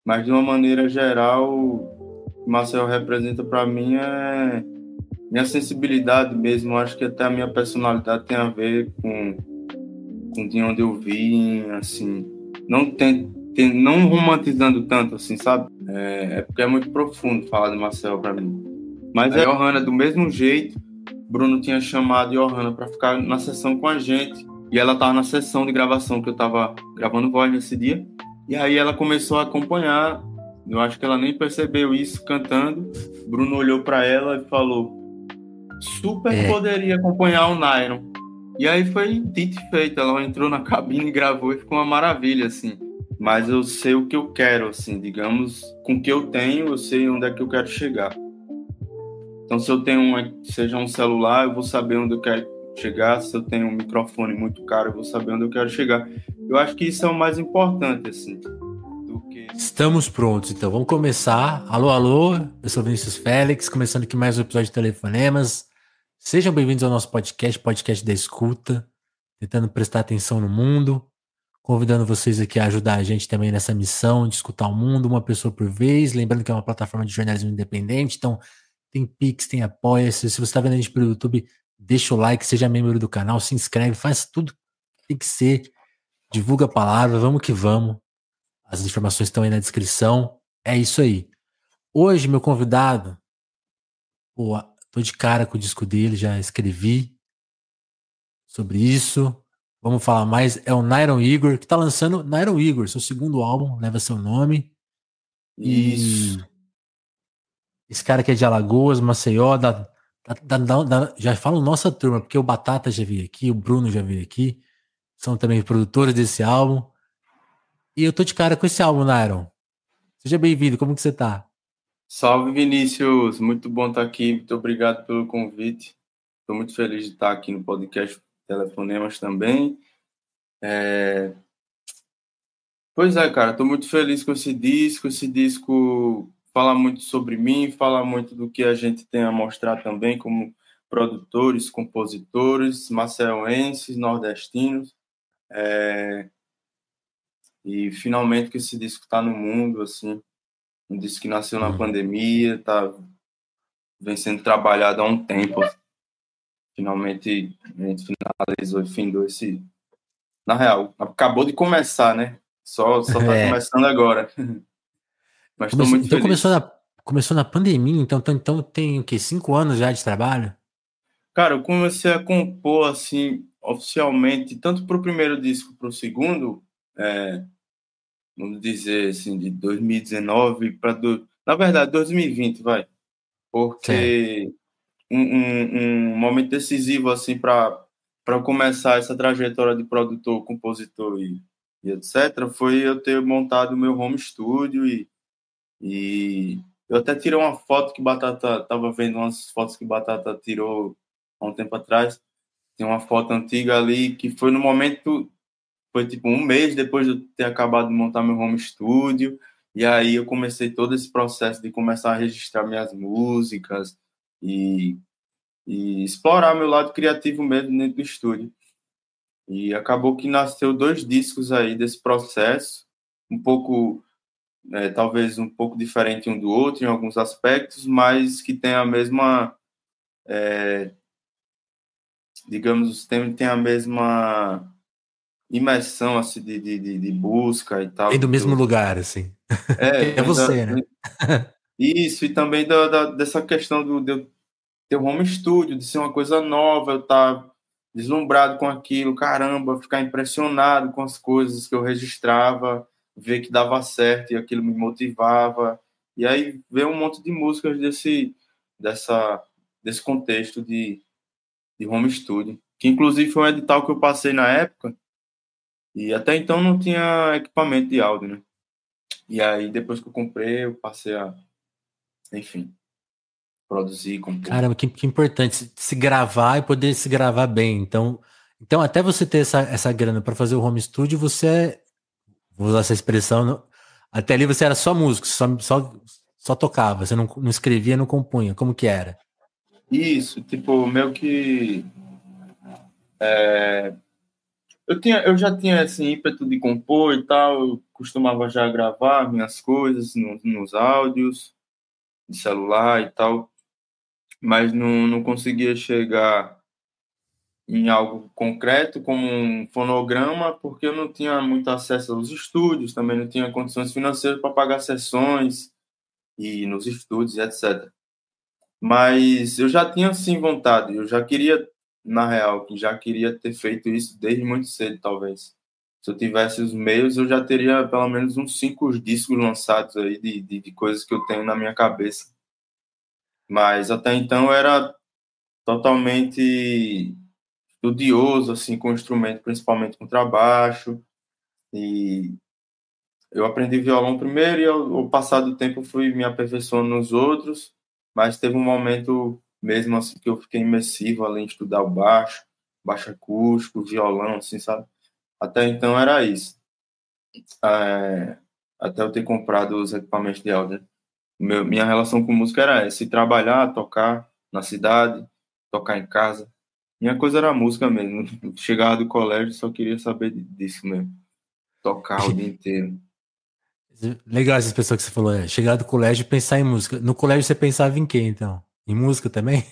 Mas de uma maneira geral, o que Marcel representa para mim é minha sensibilidade mesmo. Acho que até a minha personalidade tem a ver com de onde eu vim, assim. Não romantizando tanto, assim, sabe? É porque é muito profundo falar de Marcel para mim. Mas a Johanna, do mesmo jeito, Bruno tinha chamado Johanna para ficar na sessão com a gente. E ela estava na sessão de gravação, que eu estava gravando voz nesse dia. E aí ela começou a acompanhar. Eu acho que ela nem percebeu isso cantando. Bruno olhou para ela e falou: super poderia acompanhar o Nairon. E aí foi dito e feito. Ela entrou na cabine e gravou e ficou uma maravilha, assim. Mas eu sei o que eu quero, assim, digamos, com o que eu tenho, eu sei onde é que eu quero chegar. Então, se eu tenho seja um celular, eu vou saber onde eu quero chegar. Se eu tenho um microfone muito caro, eu vou saber onde eu quero chegar. Eu acho que isso é o mais importante, assim, do que... Estamos prontos, então vamos começar. Alô, alô, eu sou Vinícius Félix, começando aqui mais um episódio de Telefonemas. Sejam bem-vindos ao nosso podcast da escuta, tentando prestar atenção no mundo, convidando vocês aqui a ajudar a gente também nessa missão de escutar o mundo, uma pessoa por vez. Lembrando que é uma plataforma de jornalismo independente, então tem Pix, tem Apoia-se. Se você está vendo a gente pelo YouTube, deixa o like, seja membro do canal, se inscreve, faz tudo que tem que ser, divulga a palavra, vamos que vamos. As informações estão aí na descrição. É isso aí. Hoje, meu convidado, pô, tô de cara com o disco dele, já escrevi sobre isso. Vamos falar mais. É o Nairon Igor, que tá lançando Nairon Igor, seu segundo álbum, leva seu nome. Isso. E esse cara que é de Alagoas, Maceió, já falo nossa turma, porque o Batata já veio aqui, o Bruno já veio aqui, são também produtores desse álbum. E eu tô de cara com esse álbum, Nairon. Seja bem-vindo, como que você tá? Salve, Vinícius. Muito bom estar aqui. Muito obrigado pelo convite. Estou muito feliz de estar aqui no podcast Telefonemas também. Pois é, cara, estou muito feliz com esse disco. Esse disco fala muito sobre mim, fala muito do que a gente tem a mostrar também como produtores, compositores, maceienses, nordestinos. E finalmente que esse disco está no mundo, assim, um disco que nasceu na pandemia, vem sendo trabalhado há um tempo. Finalmente a gente finalizou e findou esse... Na real, acabou de começar, né? Só tá começando agora. Mas estou muito Então feliz. começou na pandemia, então tem o quê? 5 anos já de trabalho? Cara, eu comecei a compor, assim, oficialmente, tanto para o primeiro disco para o segundo, vamos dizer, assim, de 2019 para... Na verdade, 2020, vai. Certo. Porque um momento decisivo, assim, para começar essa trajetória de produtor, compositor e etc., foi eu ter montado o meu home studio e eu até tirei uma foto que Batata... Tava vendo umas fotos que Batata tirou há um tempo atrás. Tem uma foto antiga ali que foi no momento, foi tipo um mês depois de eu ter acabado de montar meu home studio, e aí eu comecei todo esse processo de começar a registrar minhas músicas e, e explorar meu lado criativo mesmo dentro do estúdio. E acabou que nasceu 2 discos aí desse processo, um pouco, talvez um pouco diferente um do outro em alguns aspectos, mas que tem a mesma, digamos, tem a mesma imersão assim, de busca e Vem tal. do mesmo lugar, assim. Que é Vem você, né? isso, e também dessa questão de eu ter um home studio, de ser uma coisa nova, eu estar deslumbrado com aquilo, caramba, ficar impressionado com as coisas que eu registrava, ver que dava certo e aquilo me motivava. E aí veio um monte de músicas dessa, desse contexto de home studio, que inclusive foi um edital que eu passei na época. E até então não tinha equipamento de áudio, né? E aí, depois que eu comprei, eu passei a, enfim, produzir, compor. Caramba, que importante se gravar e poder se gravar bem. Então até você ter essa grana para fazer o home studio, vou usar essa expressão, até ali você era só músico, só tocava, você não escrevia, não compunha. Como que era? Isso, tipo, meio que... eu já tinha esse ímpeto de compor e tal, eu costumava já gravar minhas coisas nos áudios de celular e tal, mas não conseguia chegar em algo concreto como um fonograma, porque eu não tinha muito acesso aos estúdios, também não tinha condições financeiras para pagar sessões e nos estúdios, etc. Mas eu já tinha sim vontade, eu já queria, na real, que já queria ter feito isso desde muito cedo, talvez. Se eu tivesse os meios, eu já teria pelo menos uns 5 discos lançados aí de coisas que eu tenho na minha cabeça. Mas até então eu era totalmente estudioso, assim, com o instrumento, principalmente com contrabaixo. E eu aprendi violão primeiro e ao passar do tempo eu fui me aperfeiçoando nos outros, mas teve um momento mesmo assim que eu fiquei imersivo além de estudar o baixo, baixo acústico, violão, assim, sabe? Até então era isso. É, até eu ter comprado os equipamentos de áudio. Minha relação com música era essa, ir trabalhar, tocar na cidade, tocar em casa. Minha coisa era música mesmo. Chegava do colégio, só queria saber disso mesmo. Tocar o dia inteiro. Legal essas pessoas que você falou, chegar do colégio e pensar em música. No colégio você pensava em quê, então? Em música também?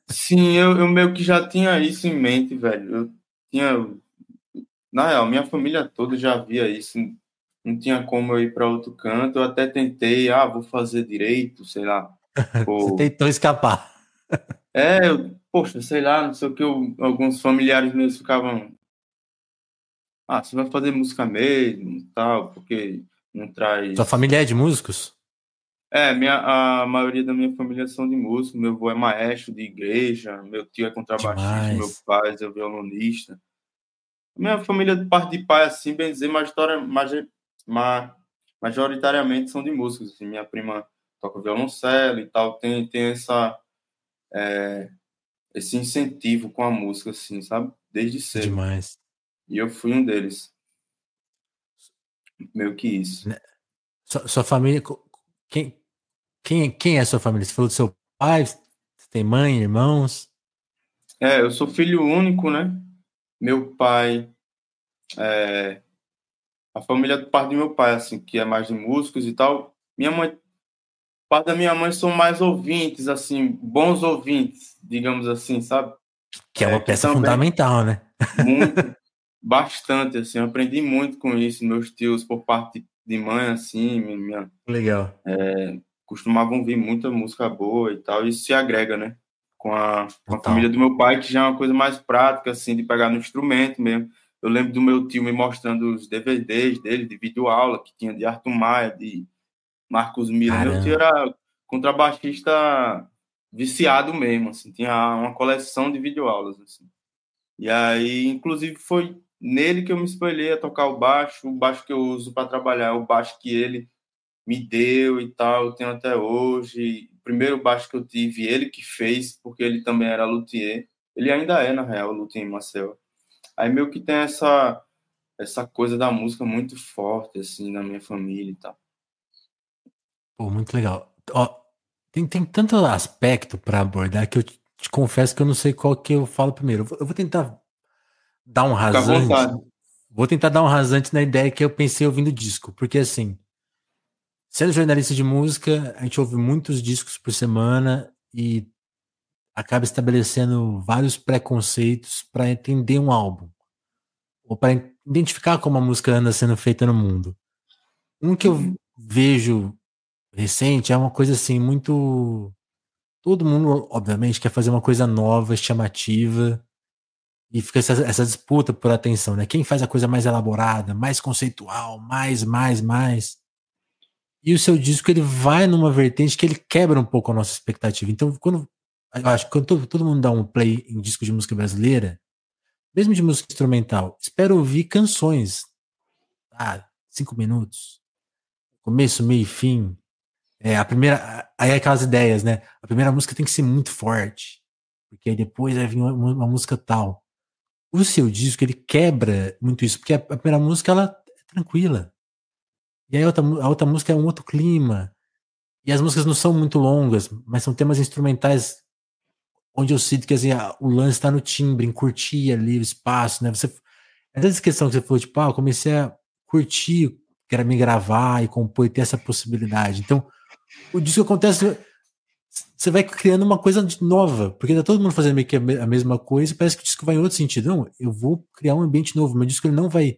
Sim, eu meio que já tinha isso em mente, velho. Eu tinha, na real, minha família toda já via isso. Não tinha como eu ir para outro canto. Eu até tentei, vou fazer direito, sei lá. Você Ou, tentou escapar. poxa, sei lá, não sei o que. Alguns familiares meus ficavam, você vai fazer música mesmo, tal, porque não Sua traz. família é de músicos? A maioria da minha família são de músico. Meu avô é maestro de igreja, meu tio é contrabaixista, meu Demais. pai é violonista. Minha família, de parte de pai, assim, bem dizer, ma- majoritariamente são de músicos. Assim. Minha prima toca violoncelo e tal, tem esse incentivo com a música, assim, sabe? Desde cedo. Demais. E eu fui um deles, meio que isso. Né? Sua família. Quem, quem é sua família? Você falou do seu pai? Você tem mãe, irmãos? Eu sou filho único, né? Meu pai, a família do parte do meu pai, assim, que é mais de músicos e tal. Minha mãe, parte da minha mãe são mais ouvintes, assim, bons ouvintes, digamos assim, sabe? Que é uma Que peça também fundamental, né? muito, bastante, assim, eu aprendi muito com isso. Meus tios, por parte de mãe, assim, Legal. costumavam ouvir muita música boa e tal. Isso se agrega, né? Com a família Total. do meu pai, que já é uma coisa mais prática, assim, de pegar no instrumento mesmo. Eu lembro do meu tio me mostrando os DVDs dele, de videoaula, que tinha de Arthur Maia, de Marcos Miller. Meu tio Caramba. era contrabaixista viciado mesmo, assim, tinha uma coleção de videoaulas, assim. E aí, inclusive, foi nele que eu me espelhei a tocar o baixo que eu uso para trabalhar, é o baixo que ele me deu e tal, eu tenho até hoje. O primeiro baixo que eu tive, ele que fez, porque ele também era luthier. Ele ainda é, na real, luthier em Maceió. Aí meio que tem essa coisa da música muito forte, assim, na minha família e tal. Pô, muito legal. Ó, tem tanto aspecto para abordar que eu te confesso que eu não sei qual que eu falo primeiro. Eu vou tentar dar um Fica à rasante. vontade. Vou tentar dar um rasante na ideia que eu pensei ouvindo o disco. Porque assim, sendo jornalista de música, a gente ouve muitos discos por semana e acaba estabelecendo vários preconceitos para entender um álbum. Ou para identificar como a música anda sendo feita no mundo. Um que eu Uhum. vejo recente é uma coisa assim, muito. Todo mundo, obviamente, quer fazer uma coisa nova, chamativa, e fica essa disputa por atenção, né? Quem faz a coisa mais elaborada, mais conceitual, mais. E o seu disco, ele vai numa vertente que ele quebra um pouco a nossa expectativa. Então, eu acho que quando todo mundo dá um play em disco de música brasileira, mesmo de música instrumental, espera ouvir canções. 5 minutos. Começo, meio e fim. A primeira. Aí é aquelas ideias, né? A primeira música tem que ser muito forte. Porque aí depois vai vir uma música tal. O seu disco, ele quebra muito isso. Porque a primeira música, ela é tranquila. E aí a outra música é um outro clima. E as músicas não são muito longas, mas são temas instrumentais onde eu sinto que assim, o lance está no timbre, em curtir ali o espaço, né? Essa questão que você falou, tipo, eu comecei a curtir me gravar e compor e ter essa possibilidade. Então, o disco acontece, você vai criando uma coisa nova, porque tá todo mundo fazendo meio que a mesma coisa, e parece que o disco vai em outro sentido. Não, eu vou criar um ambiente novo, meu disco ele não vai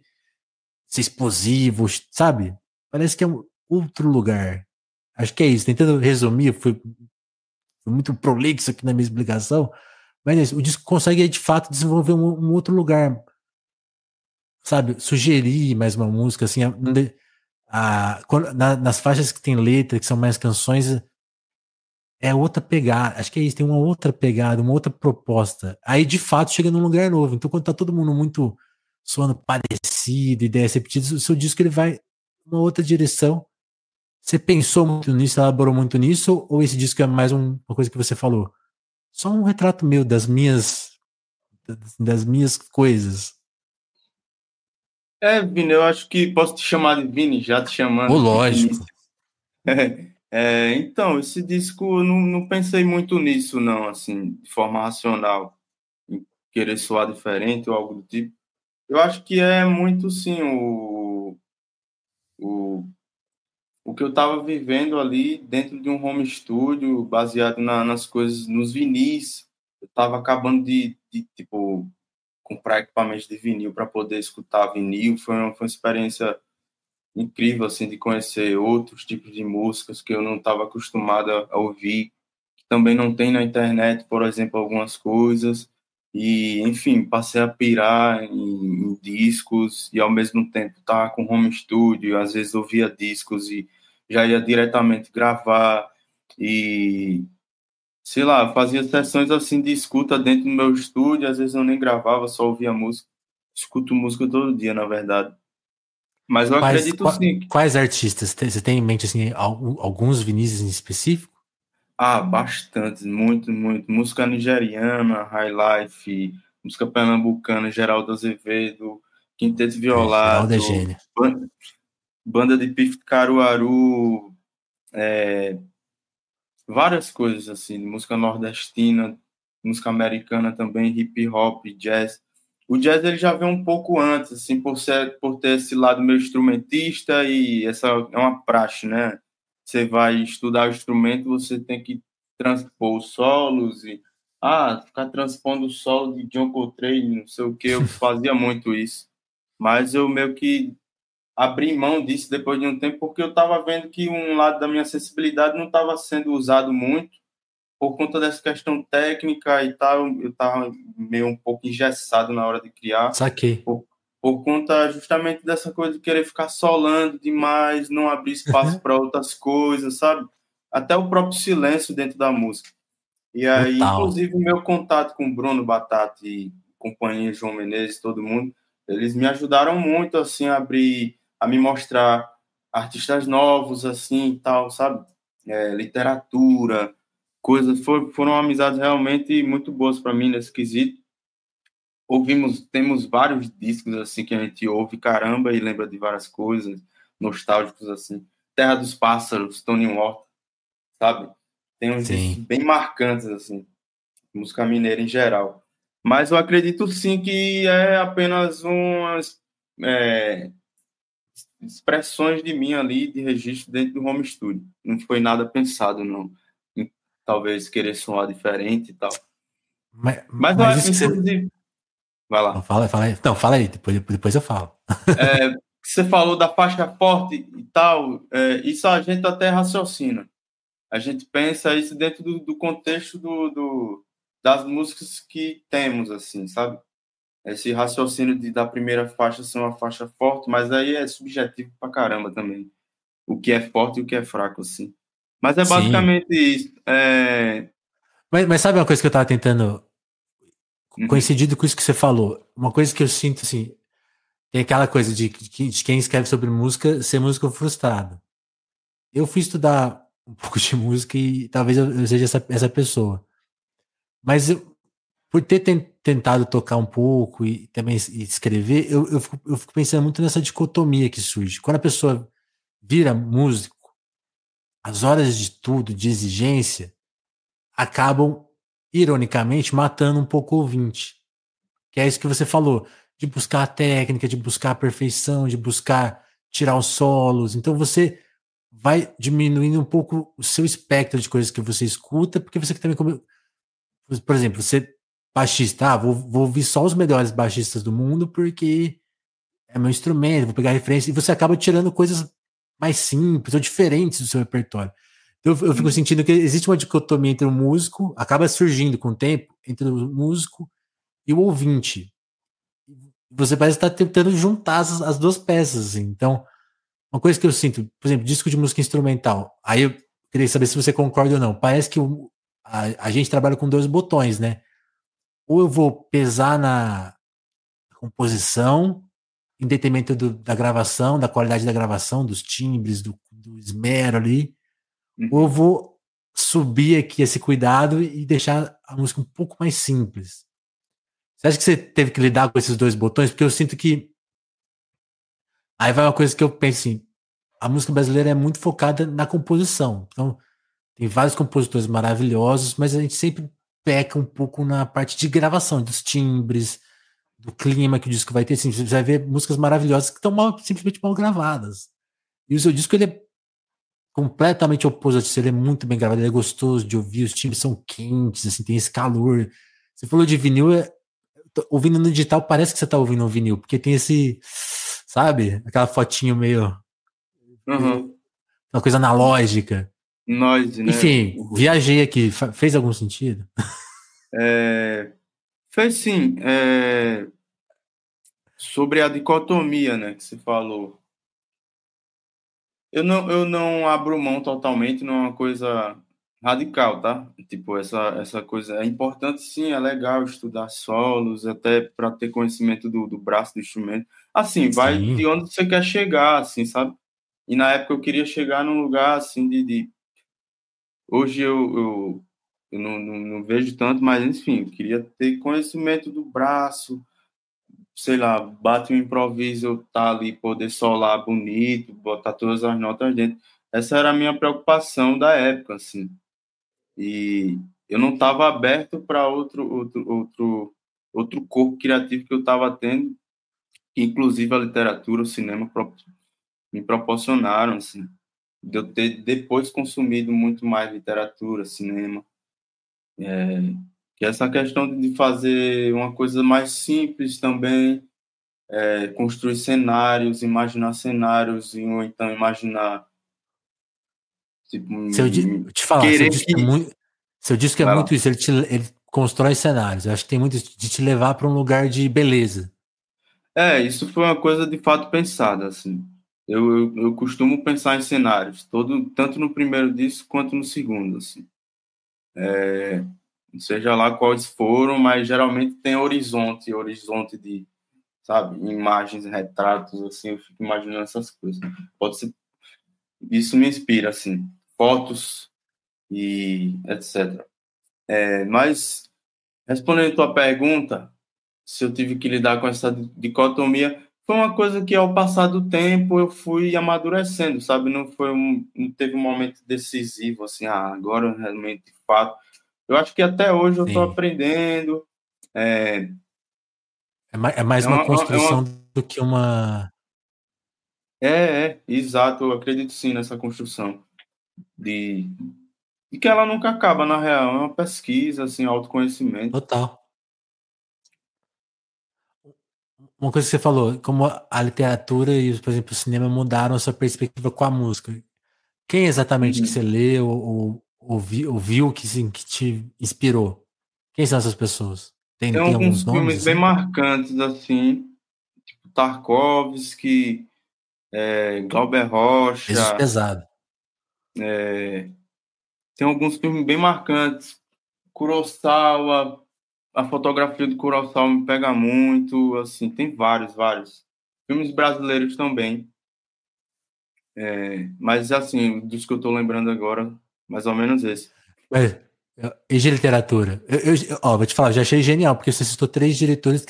ser explosivo, sabe? Parece que é um outro lugar. Acho que é isso, tentando resumir, foi muito prolixo aqui na minha explicação, mas é isso, o disco consegue de fato desenvolver um outro lugar, sabe? Sugerir mais uma música, assim, nas faixas que tem letra, que são mais canções, é outra pegada, acho que é isso, tem uma outra pegada, uma outra proposta. Aí de fato chega num lugar novo. Então quando tá todo mundo muito soando parecido, ideias repetidas, o seu disco ele vai numa outra direção. Você pensou muito nisso, elaborou muito nisso, ou esse disco é mais uma coisa que você falou? Só um retrato meu das minhas coisas. Vini, eu acho que posso te chamar de Vini, já te Ô, chamando lógico. Vinícius. Então, esse disco, eu não pensei muito nisso, não, assim, de forma racional, em querer soar diferente ou algo do tipo. Eu acho que é muito, sim, o, o que eu estava vivendo ali dentro de um home studio, baseado nas coisas, nos vinis. Eu estava acabando tipo, comprar equipamentos de vinil para poder escutar vinil. Foi uma experiência incrível, assim, de conhecer outros tipos de músicas que eu não estava acostumado a ouvir, que também não tem na internet, por exemplo, algumas coisas. E, enfim, passei a pirar em discos e, ao mesmo tempo, estava com home studio, às vezes ouvia discos e já ia diretamente gravar e, sei lá, fazia sessões assim de escuta dentro do meu estúdio, às vezes eu nem gravava, só ouvia música. Escuto música todo dia, na verdade. Mas eu acredito sim. Quais artistas? Você tem em mente assim, alguns Vinícius em específico? Bastante, muito, muito. Música nigeriana, High Life, música pernambucana, Geraldo Azevedo, Quinteto Geraldo é Violado, gênio. banda de Pife de Caruaru, várias coisas assim, música nordestina, música americana também, hip hop, jazz. O jazz ele já veio um pouco antes, assim, por ter esse lado meio instrumentista e essa é uma praxe, né? Você vai estudar o instrumento, você tem que transpor os solos e ficar transpondo o solo de John Coltrane, não sei o que, eu fazia muito isso. Mas eu meio que abri mão disso depois de um tempo, porque eu estava vendo que um lado da minha sensibilidade não estava sendo usado muito por conta dessa questão técnica e tal. Eu estava meio um pouco engessado na hora de criar, Saquei. por conta justamente dessa coisa de querer ficar solando demais, não abrir espaço para outras coisas, sabe? Até o próprio silêncio dentro da música. E aí, Total. inclusive, o meu contato com o Bruno Batata e companhia João Menezes, todo mundo, eles me ajudaram muito, assim, a me mostrar artistas novos, assim, e tal, sabe? Literatura, coisas, foram amizades realmente muito boas para mim nesse quesito. Temos vários discos, assim, que a gente ouve, caramba, e lembra de várias coisas, nostálgicos, assim. Terra dos Pássaros, Tony Horta, sabe? Tem uns discos Sim. bem marcantes, assim, música mineira em geral. Mas eu acredito sim que é apenas umas expressões de mim ali, de registro dentro do home studio. Não foi nada pensado, não. Em talvez querer soar diferente e tal. Mas, Mas isso que você. inclusive, vai Não, lá. fala aí. Não, fala aí, depois eu falo. Você falou da faixa forte e tal, isso a gente até raciocina. A gente pensa isso dentro do contexto das músicas que temos, assim, sabe? Esse raciocínio da primeira faixa ser uma faixa forte, mas aí é subjetivo pra caramba também. O que é forte e o que é fraco, assim. Mas é Sim. basicamente isso. Mas sabe uma coisa que eu tava tentando, Uhum. coincidido com isso que você falou? Uma coisa que eu sinto assim, tem aquela coisa de quem escreve sobre música ser músico frustrado. Eu fui estudar um pouco de música e talvez eu seja essa pessoa. Mas por ter tentado tocar um pouco e também escrever, eu fico pensando muito nessa dicotomia que surge. Quando a pessoa vira músico, as horas de estudo, de exigência, acabam, ironicamente, matando um pouco o ouvinte. Que é isso que você falou, de buscar a técnica, de buscar a perfeição, de buscar tirar os solos. Então você vai diminuindo um pouco o seu espectro de coisas que você escuta, porque você também, por exemplo, você baixista, vou ouvir só os melhores baixistas do mundo porque é meu instrumento, vou pegar referência, e você acaba tirando coisas mais simples ou diferentes do seu repertório. Então, eu fico sentindo que existe uma dicotomia entre o músico, acaba surgindo com o tempo, entre o músico e o ouvinte. Você parece estar tentando juntar as duas peças, assim. Então, uma coisa que eu sinto, por exemplo, disco de música instrumental, aí eu queria saber se você concorda ou não. Parece que a gente trabalha com dois botões, né? Ou eu vou pesar na composição, em detrimento da gravação, da qualidade da gravação, dos timbres, do esmero ali, ou eu vou subir aqui esse cuidado e deixar a música um pouco mais simples. Você acha que você teve que lidar com esses dois botões? Porque eu sinto que aí vai uma coisa que eu penso assim, a música brasileira é muito focada na composição. Então, tem vários compositores maravilhosos, mas a gente sempre peca um pouco na parte de gravação, dos timbres, do clima que o disco vai ter. Assim, você vai ver músicas maravilhosas que estão simplesmente mal gravadas. E o seu disco, ele é completamente oposto disso, ele é muito bem gravado, ele é gostoso de ouvir, os timbres são quentes, assim, tem esse calor. Você falou de vinil, ouvindo no digital parece que você tá ouvindo um vinil, porque tem esse, sabe, aquela fotinho meio Uhum. uma coisa analógica. Noise, né? Enfim, viajei aqui, fez algum sentido? Fez sim. Sobre a dicotomia, né, que você falou. Eu não abro mão totalmente, não é uma coisa radical, tá? Tipo, essa coisa é importante, sim, é legal estudar solos, até para ter conhecimento do braço do instrumento. Assim, vai de Sim, onde você quer chegar, assim, sabe? E na época eu queria chegar num lugar, assim, hoje eu não vejo tanto, mas, enfim, eu queria ter conhecimento do braço, sei lá, bate um improviso, tá ali, poder solar bonito, botar todas as notas dentro. Essa era a minha preocupação da época, assim. E eu não estava aberto para outro corpo criativo que eu estava tendo, que inclusive a literatura, o cinema me proporcionaram, assim, de eu ter depois consumido muito mais literatura, cinema, que é essa questão de fazer uma coisa mais simples também, construir cenários, imaginar cenários, ou então imaginar, tipo, te falar, querer que... seu disco é Vai lá. muito isso, ele constrói cenários. Eu acho que tem muito isso de te levar para um lugar de beleza. Isso foi uma coisa de fato pensada, assim. Eu costumo pensar em cenários, tanto no primeiro disco quanto no segundo, assim. Seja lá quais foram, mas geralmente tem horizonte de, sabe, imagens, retratos, assim, eu fico imaginando essas coisas. Pode ser, isso me inspira, assim, fotos e etc. Mas, respondendo a tua pergunta, se eu tive que lidar com essa dicotomia, foi uma coisa que, ao passar do tempo, eu fui amadurecendo, sabe? Não teve um momento decisivo, assim, agora realmente, de fato. Eu acho que até hoje eu estou Sim. aprendendo. É, É mais é uma uma, é construção uma, do que uma. exato, eu acredito sim nessa construção de, de que ela nunca acaba, na real. É uma pesquisa, assim, autoconhecimento. Total. Uma coisa que você falou, como a literatura e, por exemplo, o cinema mudaram a sua perspectiva com a música. Quem exatamente que você Uhum. leu ou ouviu que, sim, que te inspirou? Quem são essas pessoas? Tem Tem alguns alguns nomes filmes bem assim? marcantes, assim, Tarkovsky, Glauber Pesos Rocha, pesados. tem alguns filmes bem marcantes. Kurosawa, a fotografia do Kurosawa me pega muito, assim, tem vários. Filmes brasileiros também, mas, assim, dos que eu tô lembrando agora, mais ou menos esse. Mas, e de literatura? Ó, vou te falar, eu já achei genial, porque você citou três diretores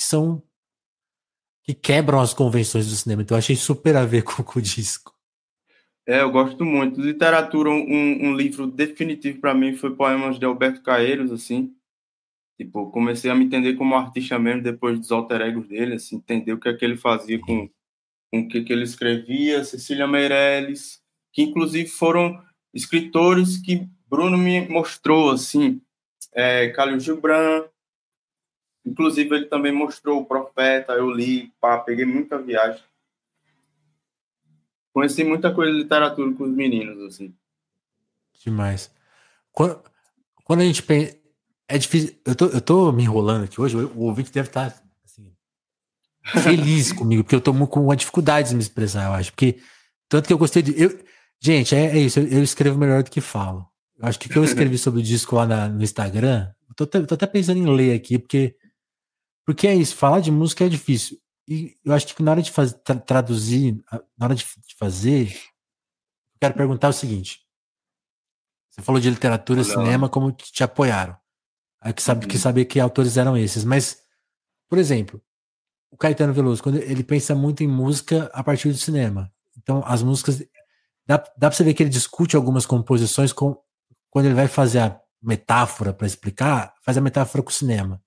que quebram as convenções do cinema, então eu achei super a ver com o disco. Eu gosto muito. Literatura, um livro definitivo para mim foi Poemas de Alberto Caeiros, assim. Tipo, comecei a me entender como artista mesmo depois dos alter egos dele, assim, entender o que é que ele fazia Sim. com o que ele escrevia, Cecília Meirelles, que inclusive foram escritores que Bruno me mostrou, assim, Khalil Gibran, inclusive ele também mostrou o Profeta, eu li, peguei muita viagem. Conheci muita coisa de literatura com os meninos, assim. Demais. Quando a gente pensa. É difícil. Eu tô me enrolando aqui hoje. O ouvinte deve estar assim, feliz comigo, porque eu tô com uma dificuldade de me expressar, eu acho. Porque tanto que eu gostei de. Gente, é isso. Eu escrevo melhor do que falo. Eu acho que o que eu escrevi sobre o disco lá no Instagram. Eu tô até pensando em ler aqui, porque é isso. Falar de música é difícil. E eu acho que na hora de traduzir, na hora de fazer, eu quero perguntar o seguinte. Você falou de literatura e Olha lá. cinema como que te apoiaram. Aí que sabe que Uhum. saber que autores eram esses. Mas, por exemplo, o Caetano Veloso, quando ele pensa muito em música a partir do cinema. Então, as músicas. Dá pra você ver que ele discute algumas composições quando ele vai fazer a metáfora para explicar, faz a metáfora com o cinema.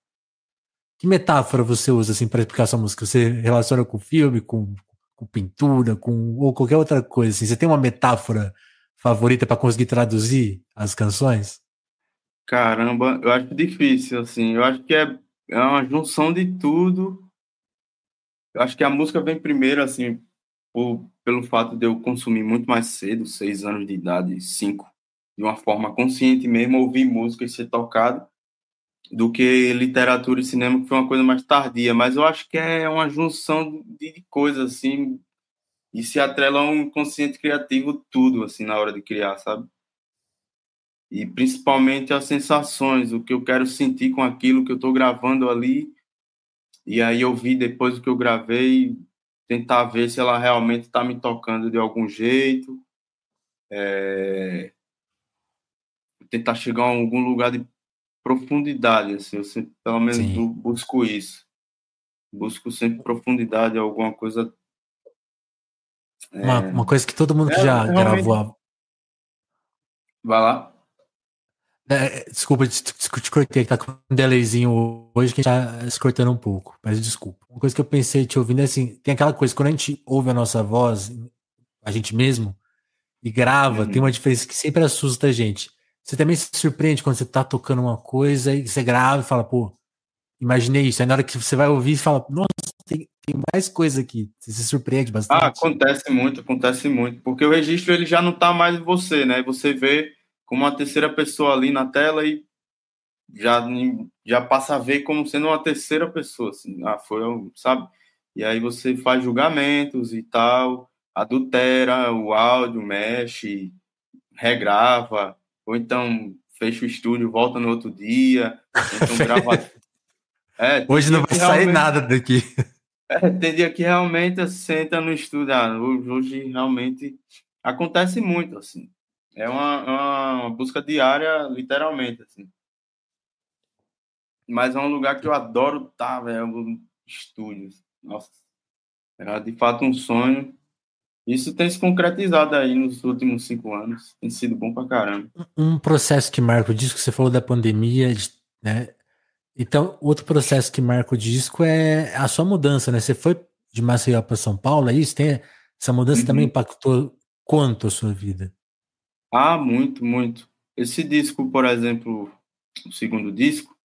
Que metáfora você usa assim para explicar sua música? Você relaciona com filme, com pintura, ou qualquer outra coisa assim? Você tem uma metáfora favorita para conseguir traduzir as canções? Caramba, eu acho difícil, assim. Eu acho que é uma junção de tudo. Eu acho que a música vem primeiro, assim, pelo fato de eu consumir muito mais cedo, 6 anos de idade, 5, de uma forma consciente mesmo, ouvir música e ser tocado, do que literatura e cinema, que foi uma coisa mais tardia. Mas eu acho que é uma junção de coisas, assim, e se atrela a um inconsciente criativo tudo, assim, na hora de criar, sabe? E principalmente as sensações, o que eu quero sentir com aquilo que eu estou gravando ali, e aí ouvir depois o que eu gravei, tentar ver se ela realmente está me tocando de algum jeito, tentar chegar a algum lugar de profundidade, assim, eu sempre, pelo menos Sim. busco isso, busco sempre profundidade, alguma coisa. Uma coisa que todo mundo que já Realmente, gravou. vai lá. Desculpa, te cortei, que tá com um delayzinho hoje que a gente tá se cortando um pouco, mas desculpa. Uma coisa que eu pensei te ouvindo é assim: tem aquela coisa, quando a gente ouve a nossa voz, a gente mesmo, e grava, tem uma Uhum. diferença que sempre assusta a gente. Você também se surpreende quando você tá tocando uma coisa e você grava e fala, pô, imaginei isso. Aí na hora que você vai ouvir, você fala, nossa, tem mais coisa aqui. Você se surpreende bastante. Acontece muito, porque o registro ele já não está mais em você, né? Você vê como uma terceira pessoa ali na tela e já, já passa a ver como sendo uma terceira pessoa, assim, sabe? E aí você faz julgamentos e tal, adultera o áudio, mexe, regrava, ou então fecha o estúdio, volta no outro dia, ou então grava. Tem Hoje não dia vai que sair realmente, nada daqui. tem dia que realmente você senta no estúdio, hoje realmente acontece muito, assim. É uma busca diária, literalmente, assim. Mas é um lugar que eu adoro estar, velho, estúdios. Nossa, era de fato um sonho. Isso tem se concretizado aí nos últimos 5 anos. Tem sido bom pra caramba. Um processo que marca o disco, você falou da pandemia, né? Então, outro processo que marca o disco é a sua mudança, né? Você foi de Maceió para São Paulo, é isso? Essa mudança também Uhum. impactou quanto a sua vida? Muito, muito. Esse disco, por exemplo, o segundo disco,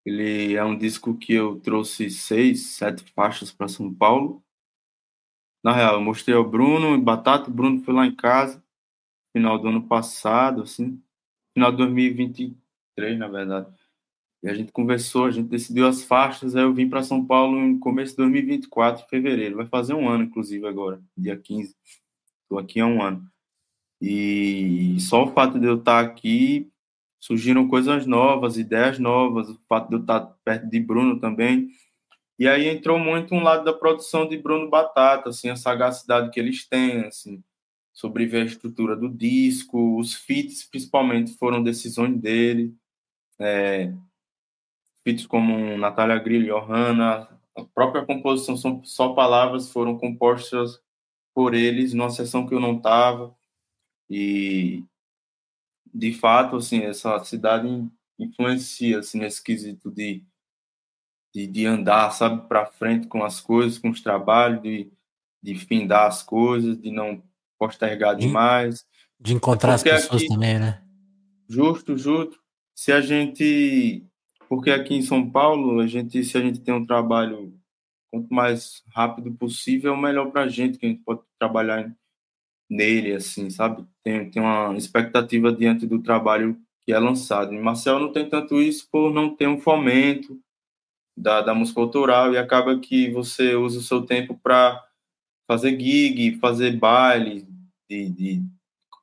ele é um disco que eu trouxe 6, 7 faixas para São Paulo. Na real, eu mostrei ao Bruno e Batata, o Bruno foi lá em casa, final do ano passado, assim, final de 2023, na verdade. E a gente conversou, a gente decidiu as faixas, aí eu vim para São Paulo em começo de 2024, em fevereiro. Vai fazer um ano, inclusive, agora, dia 15. Estou aqui há um ano. E só o fato de eu estar aqui, surgiram coisas novas, ideias novas, o fato de eu estar perto de Bruno também. E aí entrou muito um lado da produção de Bruno Batata, assim, a sagacidade que eles têm, assim, sobre ver a estrutura do disco, os feats, principalmente, foram decisões dele. Feats como Natália Grillo, Johanna, a própria composição são só palavras, foram compostas por eles numa sessão que eu não estava. E de fato, assim, essa cidade influencia, assim, nesse quesito de andar, sabe, para frente com as coisas, com os trabalhos, de findar as coisas, de não postergar De, demais. de É encontrar as porque pessoas aqui, também, né? justo, justo, se a gente, porque aqui em São Paulo, se a gente tem um trabalho quanto mais rápido possível, melhor para a gente, que a gente pode trabalhar nele, assim, sabe? Tem uma expectativa diante do trabalho que é lançado. Em Marcel não tem tanto isso por não ter um fomento da música autoral e acaba que você usa o seu tempo para fazer gig, fazer baile, de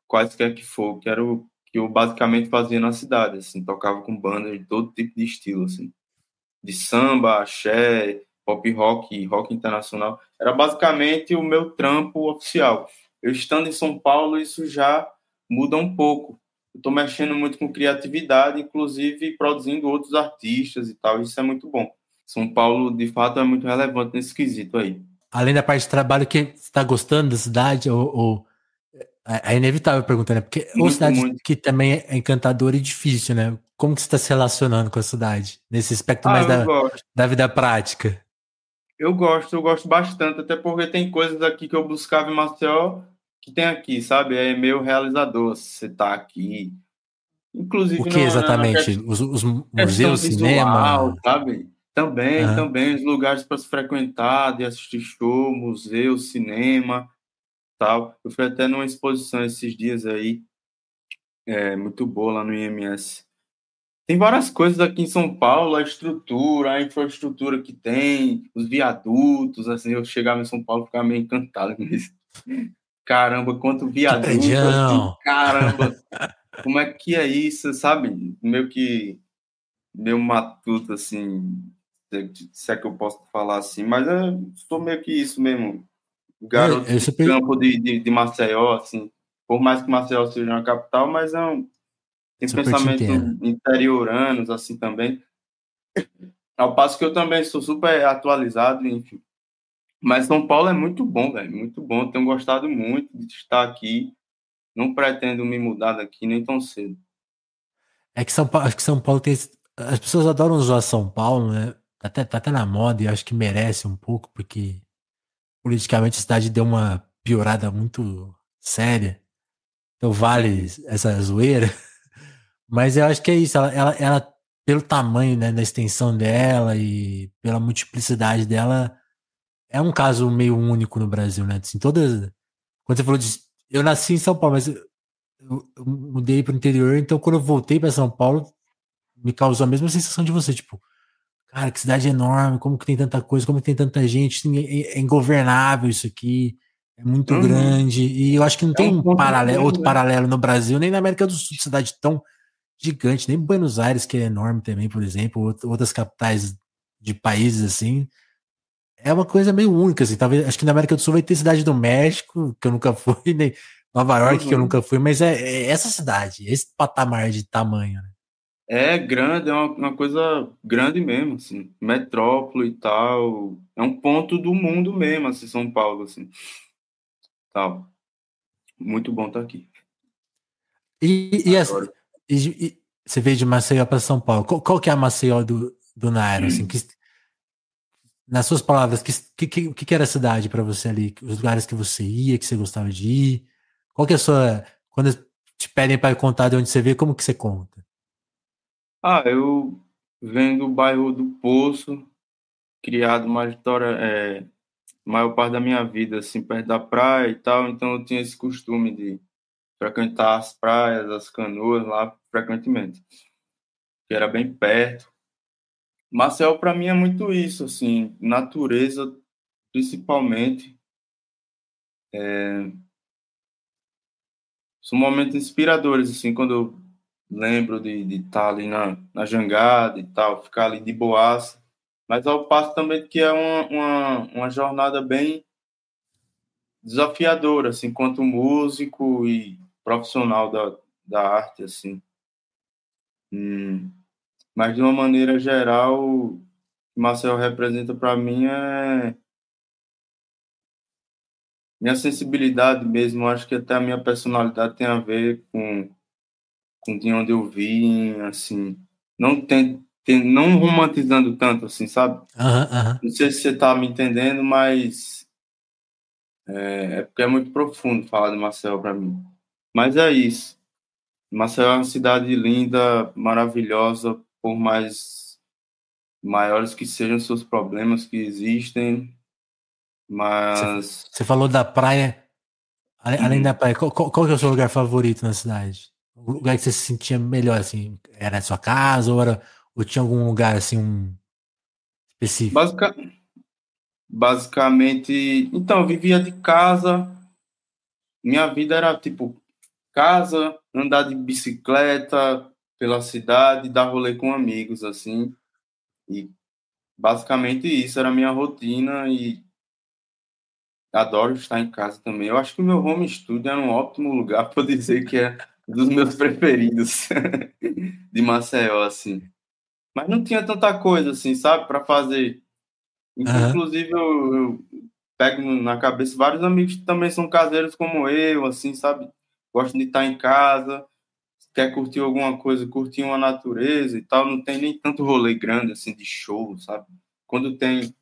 quaisquer que for, que era o que eu basicamente fazia na cidade, assim, tocava com bandas de todo tipo de estilo, assim, de samba, axé, pop rock, rock internacional. Era basicamente o meu trampo oficial. Eu estando em São Paulo, isso já muda um pouco. Eu estou mexendo muito com criatividade, inclusive produzindo outros artistas e tal. Isso é muito bom. São Paulo, de fato, é muito relevante nesse quesito aí. Além da parte de trabalho, que você está gostando da cidade, ou é inevitável perguntar, né? Porque ou Muito, cidade muito. que também é encantadora e difícil, né? Como que você está se relacionando com a cidade? Nesse aspecto Ah, mais eu gosto. da vida prática. Eu gosto bastante, até porque tem coisas aqui que eu buscava em Maceió que tem aqui, sabe? É meio realizador você tá aqui. O Inclusive que na exatamente? Os questão museus, visual, cinema? sabe? Aham. Também os lugares para se frequentar, de assistir show, museu, cinema, tal. Eu fui até numa exposição esses dias aí, muito boa lá no IMS. Tem várias coisas aqui em São Paulo, a estrutura, a infraestrutura que tem, os viadutos, assim, eu chegava em São Paulo e ficava meio encantado com isso. Caramba, quanto Que viaduto, assim, predião! caramba, como é que é isso, sabe? Meio que meio matuto, assim, se é que eu posso falar assim, mas eu sou meio que isso mesmo, garoto Eu de super, campo de Maceió, assim, por mais que Maceió seja uma capital, mas tem super te pensamento entendo. interioranos, assim, também, ao passo que eu também sou super atualizado, enfim, mas São Paulo é muito bom, velho, muito bom, tenho gostado muito de estar aqui, não pretendo me mudar daqui nem tão cedo. É que São Paulo, acho que São Paulo tem. As pessoas adoram usar São Paulo, né? Tá até na moda e acho que merece um pouco, porque politicamente a cidade deu uma piorada muito séria. Então vale Uhum. essa zoeira. Mas eu acho que é isso. Ela pelo tamanho, né, da extensão dela e pela multiplicidade dela, é um caso meio único no Brasil, né? Assim, todas. Quando você falou de. Eu nasci em São Paulo, mas eu mudei para o interior, então quando eu voltei para São Paulo, me causou a mesma sensação de você, tipo, cara, que cidade enorme, como que tem tanta coisa, como que tem tanta gente, assim, é ingovernável isso aqui, é muito Uhum. grande, e eu acho que não É tem um um ponto paralelo, outro grande, né? paralelo no Brasil, nem na América do Sul, cidade tão gigante, nem Buenos Aires, que é enorme também, por exemplo, outras capitais de países assim, é uma coisa meio única, assim, talvez, acho que na América do Sul vai ter cidade do México, que eu nunca fui, nem Nova York, que eu Uhum. nunca fui, mas é essa cidade, esse patamar de tamanho, né? É grande, é uma coisa grande mesmo, assim, metrópole e tal. É um ponto do mundo mesmo, assim, São Paulo, assim, tal. Muito bom estar aqui. E, Adoro. você veio de Maceió para São Paulo. Qual que é a Maceió do Nairo? Assim, nas suas palavras, que era a cidade para você ali? Os lugares que você ia, que você gostava de ir? Qual que é a sua. Quando te pedem para contar de onde você veio, como que você conta? Ah, eu venho do bairro do Poço, criado uma história, maior parte da minha vida, assim, perto da praia e tal, então eu tinha esse costume de frequentar as praias, as canoas lá frequentemente, que era bem perto. Maceió para mim é muito isso, assim, natureza principalmente. São momentos inspiradores, assim, quando eu lembro de estar ali na jangada e tal, ficar ali de boaça. Mas ao passo também que é uma jornada bem desafiadora, assim, enquanto músico e profissional da arte, assim. Mas de uma maneira geral, o que Marcel representa para mim é minha sensibilidade mesmo. Acho que até a minha personalidade tem a ver com de onde eu vim, assim. Não romantizando tanto, assim, sabe? Aham, aham. Não sei se você tá me entendendo, mas É porque é muito profundo falar de Maceió para mim. Mas é isso. Maceió é uma cidade linda, maravilhosa, por mais maiores que sejam os seus problemas que existem, Você, mas você falou da praia, além da uhum. praia, qual que é o seu lugar favorito na cidade? O lugar que você se sentia melhor, assim, era a sua casa ou tinha algum lugar, assim, um específico? Basica- basicamente, então, eu vivia de casa, minha vida era tipo casa, andar de bicicleta pela cidade, dar rolê com amigos, assim, e basicamente isso era a minha rotina e adoro estar em casa também. Eu acho que o meu home studio é um ótimo lugar para dizer que é um dos meus preferidos de Maceió, assim. Mas não tinha tanta coisa, assim, sabe, para fazer. Aham. Inclusive, eu pego na cabeça vários amigos que também são caseiros como eu, assim, sabe? Gostam de estar em casa, quer curtir alguma coisa, curtir uma natureza e tal. Não tem nem tanto rolê grande, assim, de show, sabe? Quando tem,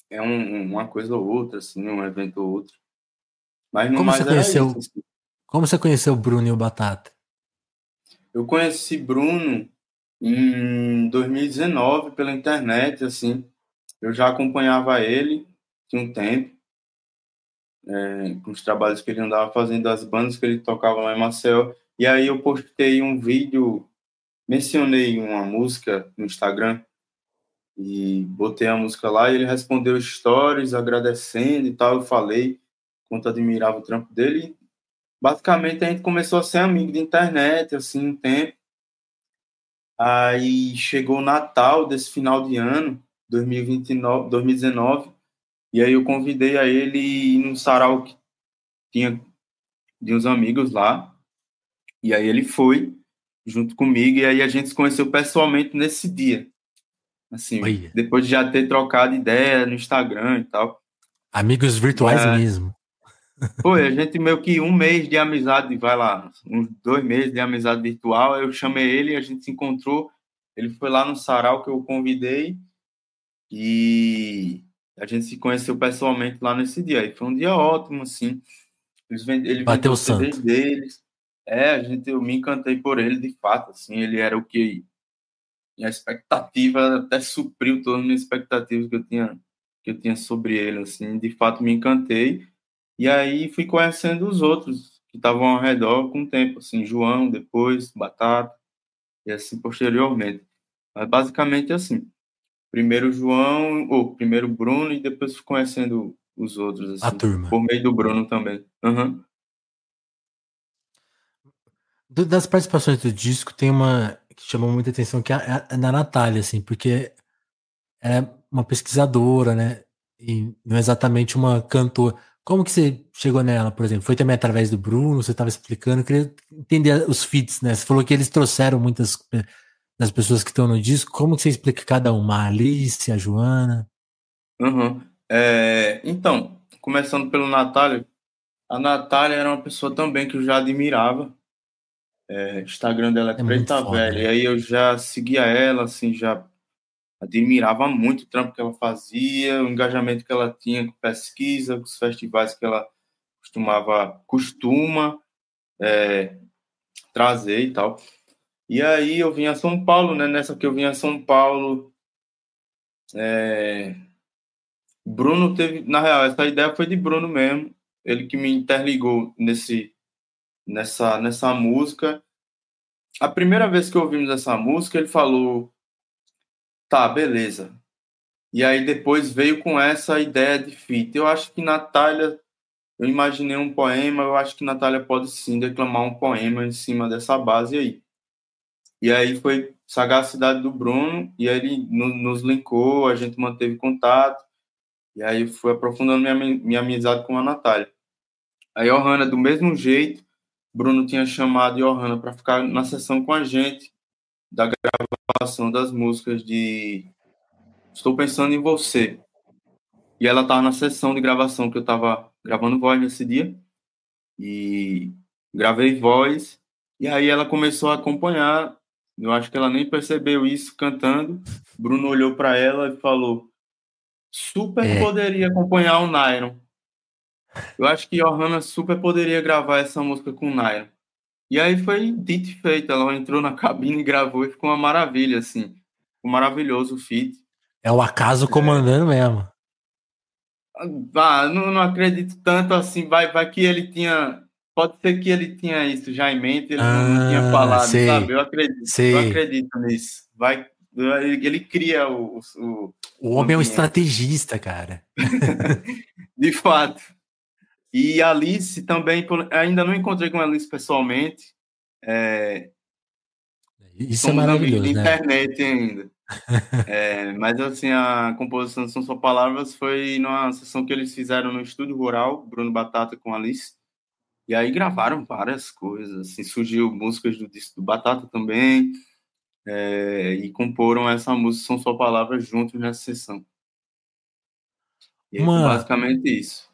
é uma coisa ou outra, assim, um evento ou outro. Mas no Como você mais era isso, conheceu, assim. como você conheceu o Bruno e o Batata? Eu conheci Bruno em 2019 pela internet, assim. Eu já acompanhava ele tinha um tempo, com os trabalhos que ele andava fazendo, as bandas que ele tocava lá em Maceió. E aí eu postei um vídeo, mencionei uma música no Instagram e botei a música lá e ele respondeu stories agradecendo e tal. Eu falei quanto admirava o trampo dele. E, basicamente a gente começou a ser amigo de internet, assim, um tempo. Aí chegou o Natal desse final de ano, 2029, 2019, e aí eu convidei a ele ir num sarau que tinha de uns amigos lá, e aí ele foi junto comigo, e aí a gente se conheceu pessoalmente nesse dia, assim, Olha, depois de já ter trocado ideia no Instagram e tal. amigos E virtuais aí, mesmo. foi, a gente meio que um mês de amizade, vai lá, uns 2 meses de amizade virtual, eu chamei ele, a gente se encontrou, ele foi lá no sarau que eu convidei, e a gente se conheceu pessoalmente lá nesse dia. E foi um dia ótimo, assim. Ele vendeu Bateu o os CDs santo. deles. Eu me encantei por ele, de fato, assim. Ele era o que minha expectativa até supriu todas as minhas expectativas que eu tinha sobre ele, assim. De fato, me encantei. E aí fui conhecendo os outros que estavam ao redor com o tempo, assim. João, depois, Batata, e assim posteriormente. Mas basicamente assim. Primeiro João, ou primeiro Bruno, e depois fui conhecendo os outros, A assim, turma. por meio do Bruno também. Aham. Das participações do disco, tem uma que chamou muita atenção, que é a da Natália, assim, porque é uma pesquisadora, né? E não é exatamente uma cantora. Como que você chegou nela, por exemplo? Foi também através do Bruno, você estava explicando, eu queria entender os feats, né? Você falou que eles trouxeram muitas das pessoas que estão no disco. Como que você explica cada uma? A Alice, a Joana? Aham. Então, começando pelo Natália, a Natália era uma pessoa também que eu já admirava. O Instagram dela é É muito Preta foda, Velha, e né? aí eu já seguia ela, assim, já admirava muito o trampo que ela fazia, o engajamento que ela tinha com pesquisa, com os festivais que ela costuma trazer e tal. E aí eu vim a São Paulo, né? Nessa que eu vim a São Paulo, Bruno teve, na real, essa ideia foi de Bruno mesmo, ele que me interligou nessa música. A primeira vez que ouvimos essa música, ele falou, tá, beleza. E aí depois veio com essa ideia de feat. Eu acho que Natália, eu imaginei um poema, eu acho que Natália pode sim declamar um poema em cima dessa base aí. E aí foi sagacidade do Bruno, e aí ele nos linkou, a gente manteve contato, e aí fui aprofundando minha amizade com a Natália. A Johanna, do mesmo jeito, Bruno tinha chamado a Johanna para ficar na sessão com a gente, da gravação das músicas de Estou Pensando em Você. E ela estava na sessão de gravação que eu estava gravando voz nesse dia, e gravei voz, e aí ela começou a acompanhar. Eu acho que ela nem percebeu isso cantando. Bruno olhou para ela e falou: super É. poderia acompanhar o Nairon. Eu acho que Johanna super poderia gravar essa música com o Nairo. E aí foi dito e feito, ela entrou na cabine e gravou e ficou uma maravilha, assim. Um maravilhoso feat. É o acaso comandando mesmo. Ah, não acredito tanto assim, vai que ele tinha, pode ser que ele tinha isso já em mente, ele não tinha Ah, falado, sabe? sei, Eu sei. acredito nisso. Ele cria O o homem é um ambiente, estrategista, cara. de fato. E a Alice também, ainda não encontrei com a Alice pessoalmente, Isso é somos amigos de maravilhoso, né? internet ainda. Mas assim, a composição São Só Palavras foi numa sessão que eles fizeram no Estúdio Rural, Bruno Batata com a Alice. E aí gravaram várias coisas, assim, surgiu músicas do disco do Batata também, e comporam essa música São Só Palavras juntos nessa sessão. E aí foi Uma, basicamente isso.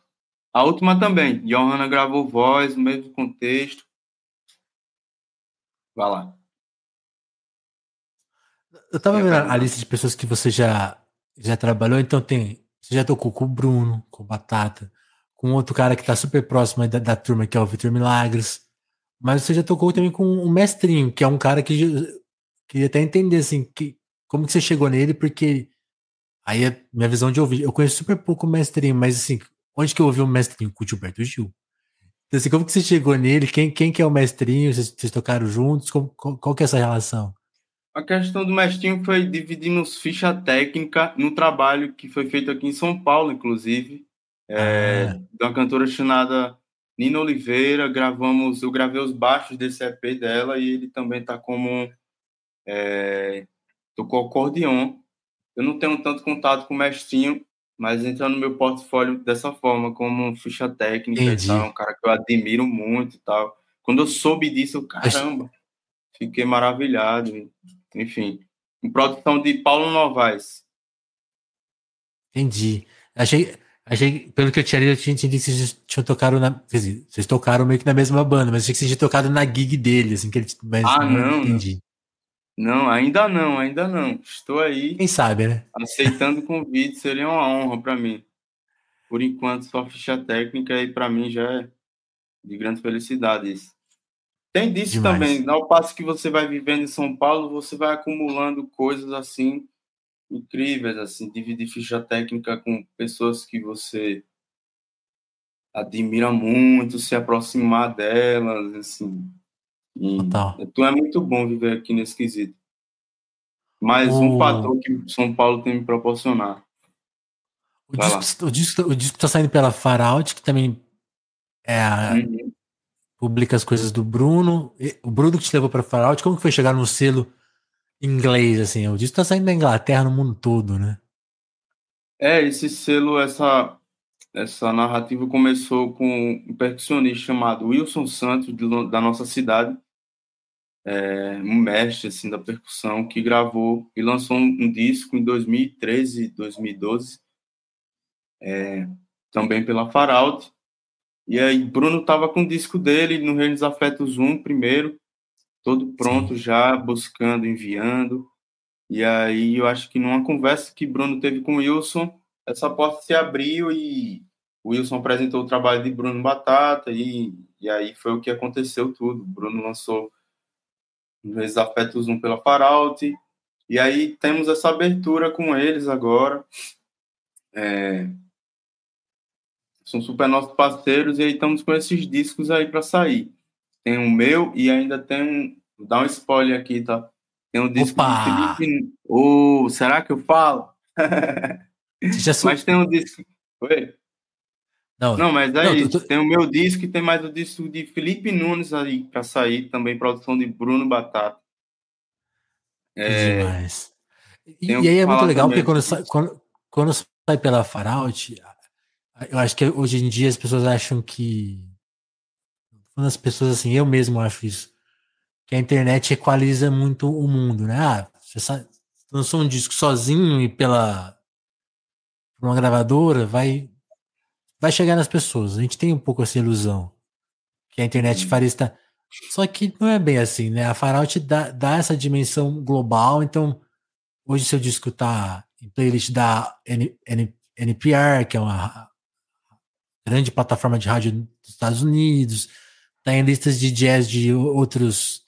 A última também, Johanna gravou voz, no mesmo contexto. Vai lá. eu Você tava ia vendo a perguntar? lista de pessoas que você já trabalhou, então você já tocou com o Bruno, com o Batata, com outro cara que tá super próximo aí da turma, que é o Vitor Milagres, mas você já tocou também com o Mestrinho, que é um cara que queria até entender, assim, como que você chegou nele, porque aí é minha visão de ouvir. Eu conheço super pouco o Mestrinho, mas assim, onde que eu ouvi o Mestrinho? Com o Gilberto Gil. Então, assim, como que você chegou nele? Quem que é o Mestrinho? Vocês tocaram juntos? Qual que é essa relação? A questão do Mestinho foi dividirmos ficha técnica no trabalho que foi feito aqui em São Paulo, inclusive, Ah, de uma cantora chamada Nina Oliveira. Eu gravei os baixos desse EP dela e ele também tá como tocou acordeon. Eu não tenho tanto contato com o Mestinho, mas entra no meu portfólio dessa forma, como ficha técnica e tal, é entendi. um cara que eu admiro muito e tal. Quando eu soube disso, caramba, fiquei maravilhado. Enfim, em produção de Paulo Novaes. Entendi. Pelo que eu tinha lido, eu tinha entendido que vocês tinham tocado quer dizer, vocês tocaram meio que na mesma banda, mas achei que vocês tinham tocado na gig dele, assim, mas Ah, não não, não. entendi. Não, ainda não, ainda não. Estou aí Quem sabe, né? aceitando o convite, seria uma honra para mim. Por enquanto, só ficha técnica e para mim já é de grande felicidade isso. Tem disso Demais. também, ao passo que você vai vivendo em São Paulo, você vai acumulando coisas assim incríveis, assim, dividir ficha técnica com pessoas que você admira muito, se aproximar delas, assim. Total. Então é muito bom viver aqui nesse quesito. Mais um O, fator que São Paulo tem me proporcionado. o Vai disco, lá. o disco tá saindo pela Far Out, que também Uhum. publica as coisas do Bruno. O Bruno que te levou pra Far Out, como que foi chegar no selo inglês, assim? O disco tá saindo da Inglaterra, no mundo todo, né? Esse selo, essa narrativa começou com um percussionista chamado Wilson Santos, da nossa cidade, um mestre assim, da percussão, que gravou e lançou um disco em 2013, 2012, também pela Faralt. E aí, Bruno estava com o disco dele no Reino dos Afetos 1 primeiro, todo Sim. pronto já, buscando, enviando. E aí, eu acho que numa conversa que Bruno teve com o Wilson, essa porta se abriu e o Wilson apresentou o trabalho de Bruno Batata e aí foi o que aconteceu tudo. Bruno lançou Meus Afetos 1 pela Faralt e aí temos essa abertura com eles agora. São super nossos parceiros e aí estamos com esses discos aí para sair. Tem o meu e ainda tem vou dar um spoiler aqui, tá? Tem um disco Opa! de Felipe. Ou será que eu falo? Você já Mas sou. tem um disco. Oi? Não, Não, mas é não, isso. Tem o meu disco e tem mais o disco de Felipe Nunes aí para sair, também produção de Bruno Batata. que demais. E Tenho aí que é muito falar legal, também porque aqui disso. quando sai pela Far Out, eu acho que hoje em dia as pessoas acham que. Quando as pessoas, assim, eu mesmo acho isso, que a internet equaliza muito o mundo, né? Ah, você lançou um disco sozinho e por uma gravadora, vai chegar nas pessoas. A gente tem um pouco essa ilusão que a internet Uhum. faria estar. Só que não é bem assim, né? A Far Out dá essa dimensão global, então hoje seu disco tá em playlist da NPR, que é uma grande plataforma de rádio dos Estados Unidos, tá em listas de jazz de outros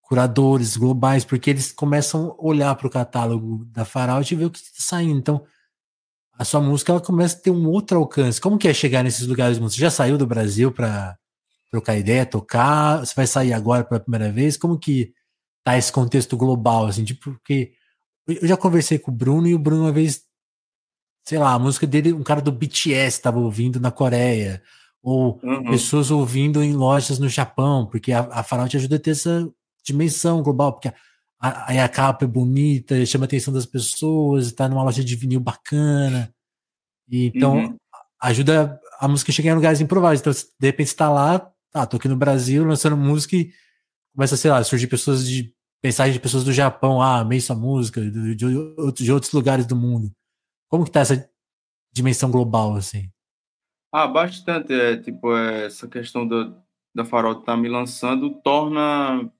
curadores globais, porque eles começam a olhar para o catálogo da Faraut e ver o que está saindo. Então, a sua música ela começa a ter um outro alcance. Como que é chegar nesses lugares do mundo? Você já saiu do Brasil para trocar ideia, tocar? Você vai sair agora pela primeira vez? Como que tá esse contexto global, assim? Tipo, porque eu já conversei com o Bruno e o Bruno uma vez, sei lá, a música dele, um cara do BTS estava ouvindo na Coreia, ou Uhum, pessoas ouvindo em lojas no Japão, porque a Faraut ajuda a ter essa dimensão global, porque a capa é bonita, chama a atenção das pessoas, está numa loja de vinil bacana, e então uhum. ajuda a música a chegar em lugares improváveis. Então, de repente, você está lá, tô aqui no Brasil lançando música e começa, sei lá, a surgir mensagens de pessoas do Japão, amei sua música, de outros lugares do mundo. Como que tá essa dimensão global, assim? Bastante. Tipo, essa questão da Farol estar me lançando torna,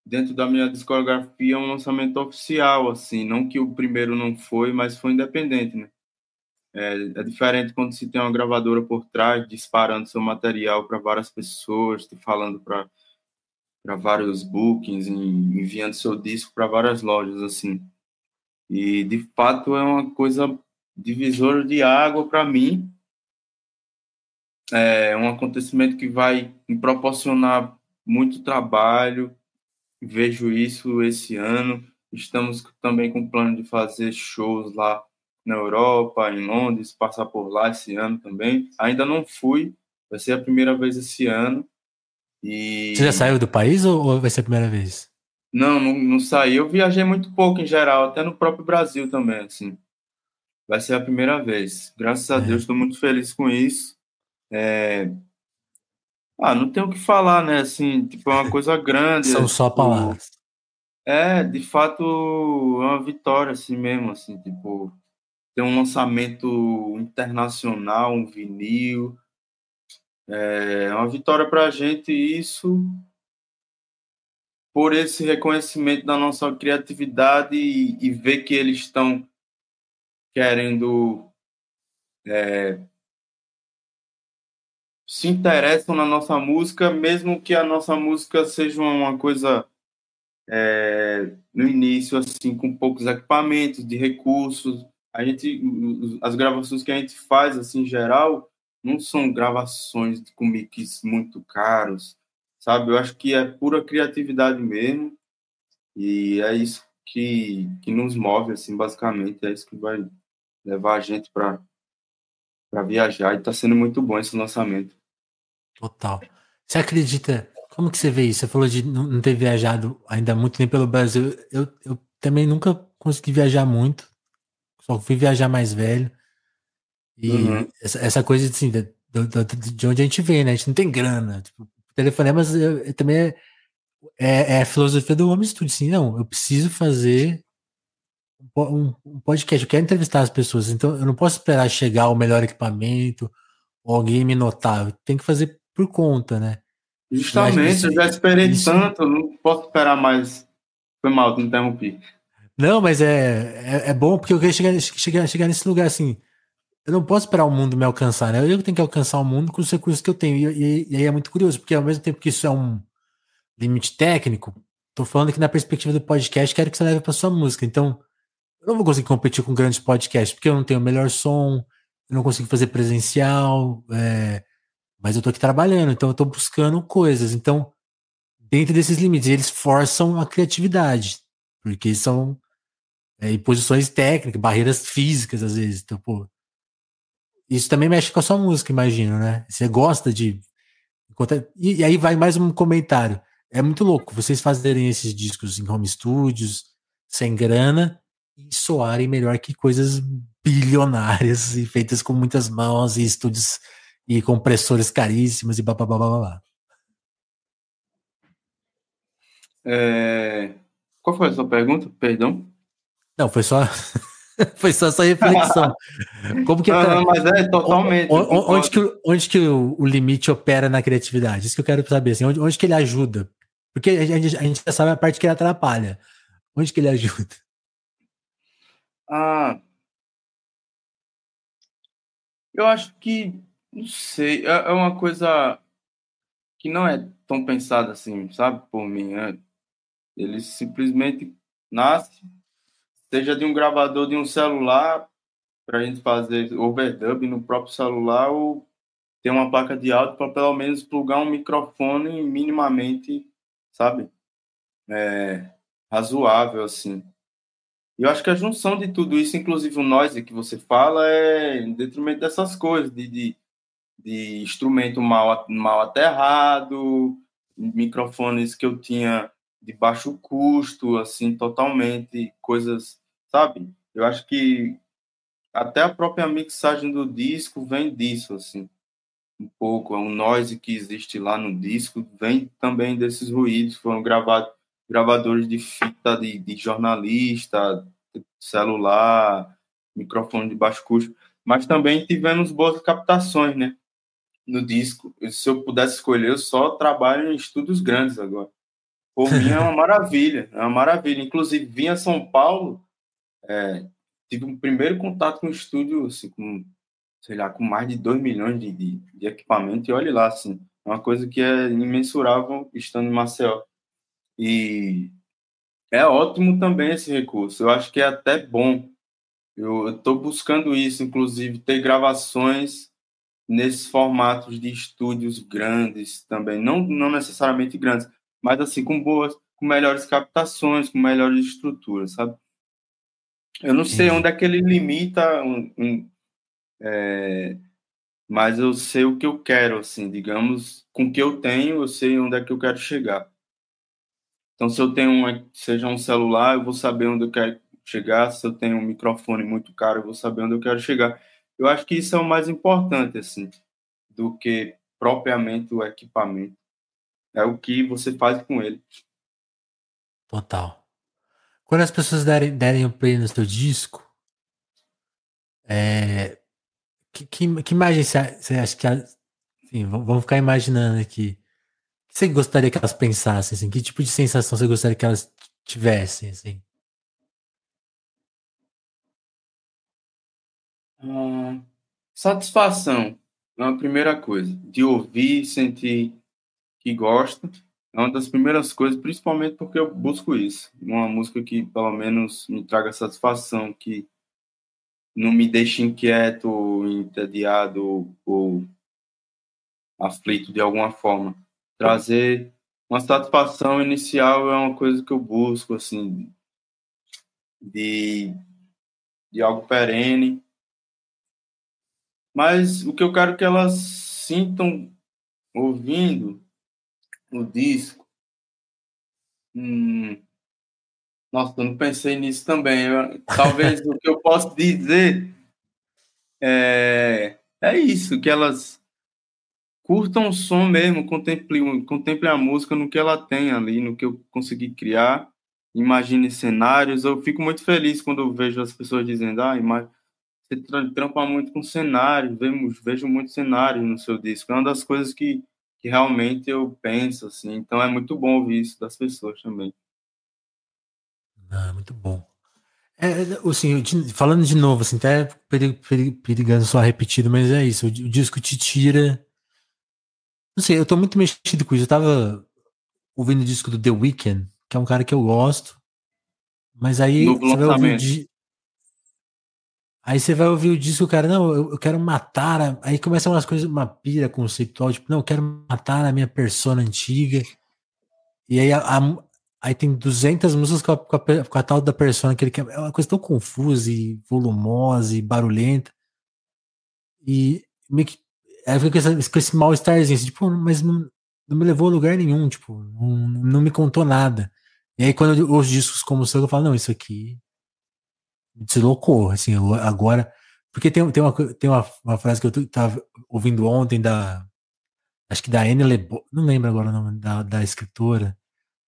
dentro da minha discografia, um lançamento oficial, assim. Não que o primeiro não foi, mas foi independente, né? É diferente quando se tem uma gravadora por trás, disparando seu material para várias pessoas, te falando para vários bookings, enviando seu disco para várias lojas, assim. E, de fato, é uma coisa divisora de água para mim. É um acontecimento que vai me proporcionar muito trabalho. Vejo isso esse ano. Estamos também com plano de fazer shows lá na Europa, em Londres, passar por lá esse ano também. Ainda não fui, vai ser a primeira vez esse ano. Você já E saiu do país ou vai ser a primeira vez? não saí. Eu viajei muito pouco em geral, até no próprio Brasil também, assim. Vai ser a primeira vez. Graças a Deus, É, estou muito feliz com isso. Não tem o que falar, né? Assim, tipo, é uma coisa grande, são só tipo, palavras. de fato, é uma vitória, assim mesmo, assim, tipo, ter um lançamento internacional, um vinil, é uma vitória para a gente, e isso, por esse reconhecimento da nossa criatividade e ver que eles estão querendo, se interessam na nossa música, mesmo que a nossa música seja uma coisa no início, assim, com poucos equipamentos, de recursos. As gravações que a gente faz, assim, em geral, não são gravações com mix muito caros, sabe? Eu acho que é pura criatividade mesmo, e é isso que nos move, assim, basicamente, é isso que vai levar a gente para viajar, e está sendo muito bom esse lançamento. Total. Você acredita? Como que você vê isso? Você falou de não ter viajado ainda muito nem pelo Brasil. Eu também nunca consegui viajar muito. Só fui viajar mais velho. E Uhum. essa coisa assim, de onde a gente vem, né? A gente não tem grana. Tipo, telefonemas também é a filosofia do homem estúdio. Assim, não, eu preciso fazer um podcast. Eu quero entrevistar as pessoas. Então eu não posso esperar chegar o melhor equipamento ou alguém me notar. Eu tenho que fazer por conta, né? E acho Justamente, eu já esperei isso. tanto, não posso esperar mais. Foi mal, te interrompi. Não, mas é bom porque eu queria chegar nesse lugar assim. Eu não posso esperar o mundo me alcançar, né? Eu tenho que alcançar o mundo com os recursos que eu tenho. E aí é muito curioso, porque ao mesmo tempo que isso é um limite técnico, tô falando que na perspectiva do podcast, quero que você leve para sua música. Então, eu não vou conseguir competir com grandes podcasts, porque eu não tenho o melhor som, eu não consigo fazer presencial, mas eu tô aqui trabalhando, então eu tô buscando coisas. Então, dentro desses limites, eles forçam a criatividade, porque são imposições técnicas, barreiras físicas, às vezes. Então, pô, isso também mexe com a sua música, imagino, né? Você gosta de. E aí vai mais um comentário. É muito louco vocês fazerem esses discos em home studios, sem grana, e soarem melhor que coisas bilionárias e feitas com muitas mãos e estúdios e compressores caríssimos e blá blá blá blá blá. É, Qual foi a sua pergunta? Perdão. Não, foi só, foi só essa reflexão. Como que Aham, mas totalmente, eu concordo. onde que o limite opera na criatividade? Isso que eu quero saber, assim, onde que ele ajuda? Porque a gente já sabe a parte que ele atrapalha. Onde que ele ajuda? Ah, Eu acho que, não sei, é uma coisa que não é tão pensada assim, sabe, por mim. Ele simplesmente nasce, seja de um gravador de um celular, para a gente fazer overdub no próprio celular, ou ter uma placa de áudio para pelo menos plugar um microfone minimamente, sabe, razoável, assim. E eu acho que a junção de tudo isso, inclusive o noise que você fala, é em detrimento dessas coisas, de instrumento mal aterrado, microfones que eu tinha de baixo custo, assim, totalmente, coisas, sabe? Eu acho que até a própria mixagem do disco vem disso, assim, um pouco. O noise que existe lá no disco vem também desses ruídos, foram gravadores de fita de jornalista, celular, microfone de baixo custo, mas também tivemos boas captações, né? No disco. Se eu pudesse escolher, eu só trabalho em estúdios grandes agora. Por mim é uma maravilha, é uma maravilha. Inclusive, vim a São Paulo, tive um primeiro contato com o estúdio, assim, com, sei lá, com mais de 2 milhões de equipamento, e olhe lá, assim, é uma coisa que é imensurável estando em Maceió. E é ótimo também esse recurso, eu acho que é até bom. Eu estou buscando isso, inclusive, ter gravações nesses formatos de estúdios grandes também, não necessariamente grandes, mas assim com boas, com melhores captações, com melhores estruturas, sabe? Eu não sei onde Entendi. é que ele limita, mas eu sei o que eu quero, assim, digamos, com o que eu tenho, eu sei onde é que eu quero chegar. Então, se eu tenho seja um celular, eu vou saber onde eu quero chegar. Se eu tenho um microfone muito caro, eu vou saber onde eu quero chegar. Eu acho que isso é o mais importante, assim, do que propriamente o equipamento. É o que você faz com ele. Total. Quando as pessoas derem o play no seu disco, é, que imagem você acha que... Assim, vamos ficar imaginando aqui. O que você gostaria que elas pensassem, assim? Que tipo de sensação você gostaria que elas tivessem, assim? Ah, satisfação é a primeira coisa. De ouvir, sentir que gosta. É uma das primeiras coisas, principalmente porque eu busco isso. Uma música que, pelo menos, me traga satisfação, que não me deixe inquieto, entediado ou aflito de alguma forma. Trazer uma satisfação inicial é uma coisa que eu busco, assim, de, de algo perene. Mas o que eu quero que elas sintam ouvindo o disco, hum, nossa, eu não pensei nisso também. Talvez o que eu posso dizer é isso, que elas curtam o som mesmo, contemplem a música no que ela tem ali, no que eu consegui criar, imagine cenários. Eu fico muito feliz quando eu vejo as pessoas dizendo, você trampa muito com cenários, vejo muito cenário no seu disco. É uma das coisas que realmente eu penso, assim. Então é muito bom ouvir isso das pessoas também. Ah, muito bom. Assim, falando de novo, assim, até perigando só repetido, mas é isso. O disco te tira. Não sei, eu tô muito mexido com isso. Eu tava ouvindo o disco do The Weeknd, que é um cara que eu gosto, mas aí Novo você vai ouvir lançamento. aí você vai ouvir o disco, cara, não, eu quero matar. Aí começam umas coisas, uma pira conceitual, tipo, não, eu quero matar a minha persona antiga. E aí, aí tem 200 músicas com a tal da persona que ele quer. É uma coisa tão confusa e volumosa e barulhenta. E meio que. Aí fica com esse mal-estarzinho, assim, tipo, mas não me levou a lugar nenhum, tipo, não me contou nada. E aí, quando eu ouço discos como o seu, eu falo, não, isso aqui me deslocou, assim, agora. Porque tem uma frase que eu tava ouvindo ontem acho que da Anne Lebo, não lembro agora o nome da escritora,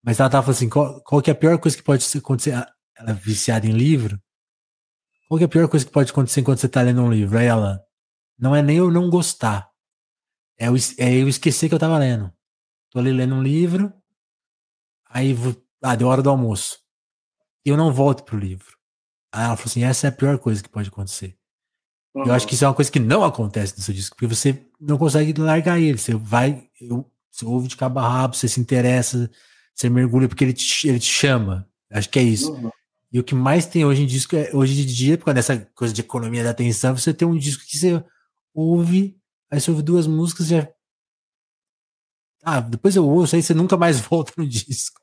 mas ela tava falando assim, qual que é a pior coisa que pode acontecer? Ela é viciada em livro. Qual que é a pior coisa que pode acontecer enquanto você tá lendo um livro? Aí ela, não é nem eu não gostar, é eu esquecer que eu tava lendo. Tô ali lendo um livro, aí deu hora do almoço. E eu não volto pro livro. Aí ela falou assim, essa é a pior coisa que pode acontecer. Eu acho que isso é uma coisa que não acontece no seu disco, porque você não consegue largar ele. Você ouve de cabo a rabo, você se interessa, você mergulha porque ele te chama. Acho que é isso. Uhum. E o que mais tem hoje em disco hoje em dia, por causa dessa coisa de economia da atenção, você tem um disco que você ouve, aí você ouve duas músicas e já. Ah, depois eu ouço, aí você nunca mais volta no disco.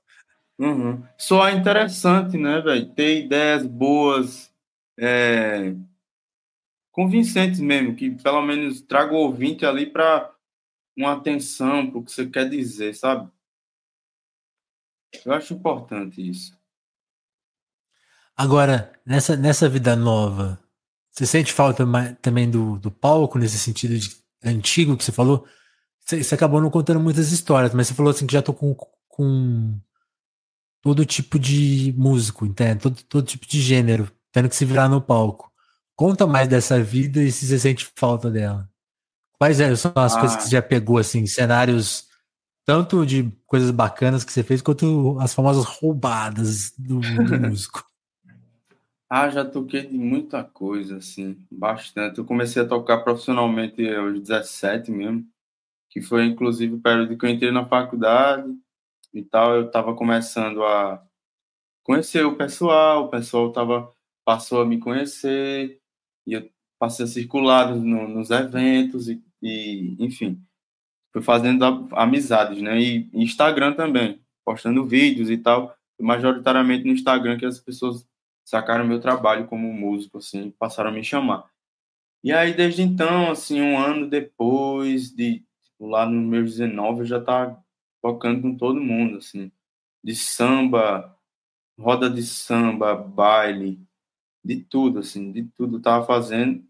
Uhum. Só é interessante, né, velho? Ter ideias boas, é, convincentes mesmo, que pelo menos traga o ouvinte ali para uma atenção para o que você quer dizer, sabe? Eu acho importante isso. Agora, nessa vida nova, você sente falta também do palco, nesse sentido de antigo que você falou? Você acabou não contando muitas histórias, mas você falou assim que já tô com todo tipo de músico, entende? Todo tipo de gênero, tendo que se virar no palco. Conta mais dessa vida e se você sente falta dela. São as coisas que Ah, você já pegou, assim, cenários tanto de coisas bacanas que você fez, quanto as famosas roubadas do músico. já toquei de muita coisa, assim, bastante. Eu comecei a tocar profissionalmente aos 17 mesmo, que foi inclusive o período que eu entrei na faculdade e tal. Eu estava começando a conhecer o pessoal passou a me conhecer, e eu passei a circular nos eventos, enfim, fui fazendo amizades, né? E Instagram também, postando vídeos e tal, majoritariamente no Instagram que as pessoas sacaram meu trabalho como músico, assim, passaram a me chamar. E aí, desde então, assim, um ano depois, tipo, lá nos meus 19, eu já estava tocando com todo mundo, assim, de samba, roda de samba, baile, de tudo, assim, de tudo eu tava fazendo.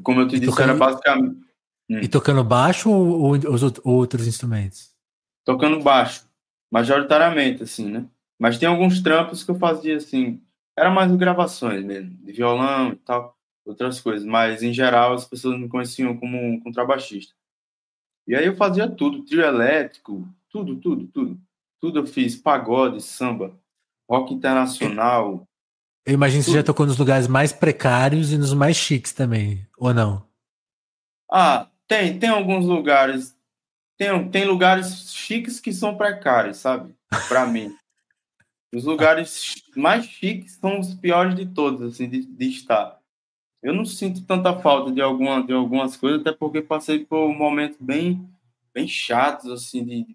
Como eu te E disse, era basicamente tocando baixo ou os outros instrumentos? tocando baixo, majoritariamente, assim, né? Mas tem alguns trampos que eu fazia, assim, era mais gravações mesmo, de violão e tal, outras coisas, mas em geral as pessoas me conheciam como um contrabaixista. E aí eu fazia tudo, trio elétrico, tudo, tudo, tudo. Tudo eu fiz, pagode, samba, rock internacional, Eu imagino que você já tudo. tocou nos lugares mais precários e nos mais chiques também, ou não? Tem alguns lugares, tem lugares chiques que são precários, sabe? Para mim. Os lugares mais chiques são os piores de todos, assim, de estar. Eu não sinto tanta falta de algumas coisas, até porque passei por momentos bem chatos, assim,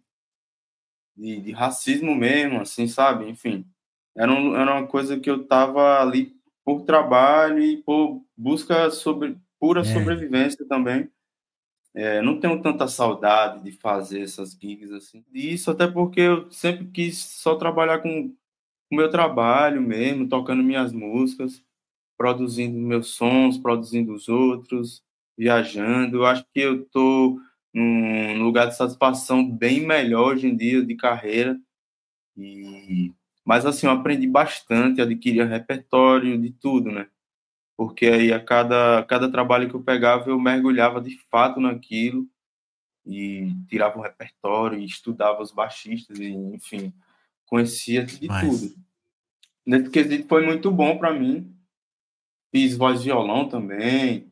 de racismo mesmo, assim, sabe? Enfim, era uma coisa que eu tava ali por trabalho e por busca pura É, sobrevivência também. Não tenho tanta saudade de fazer essas gigs, assim. E isso até porque eu sempre quis só trabalhar com o meu trabalho mesmo, tocando minhas músicas, produzindo meus sons, produzindo os outros, viajando. Eu acho que eu tô num lugar de satisfação bem melhor hoje em dia de carreira. Mas assim, eu aprendi bastante, adquiria repertório de tudo, né? Porque aí cada trabalho que eu pegava, eu mergulhava de fato naquilo e tirava o repertório e estudava os baixistas e, enfim, conhecia de tudo. demais. Nesse quesito foi muito bom para mim. Fiz voz e violão também.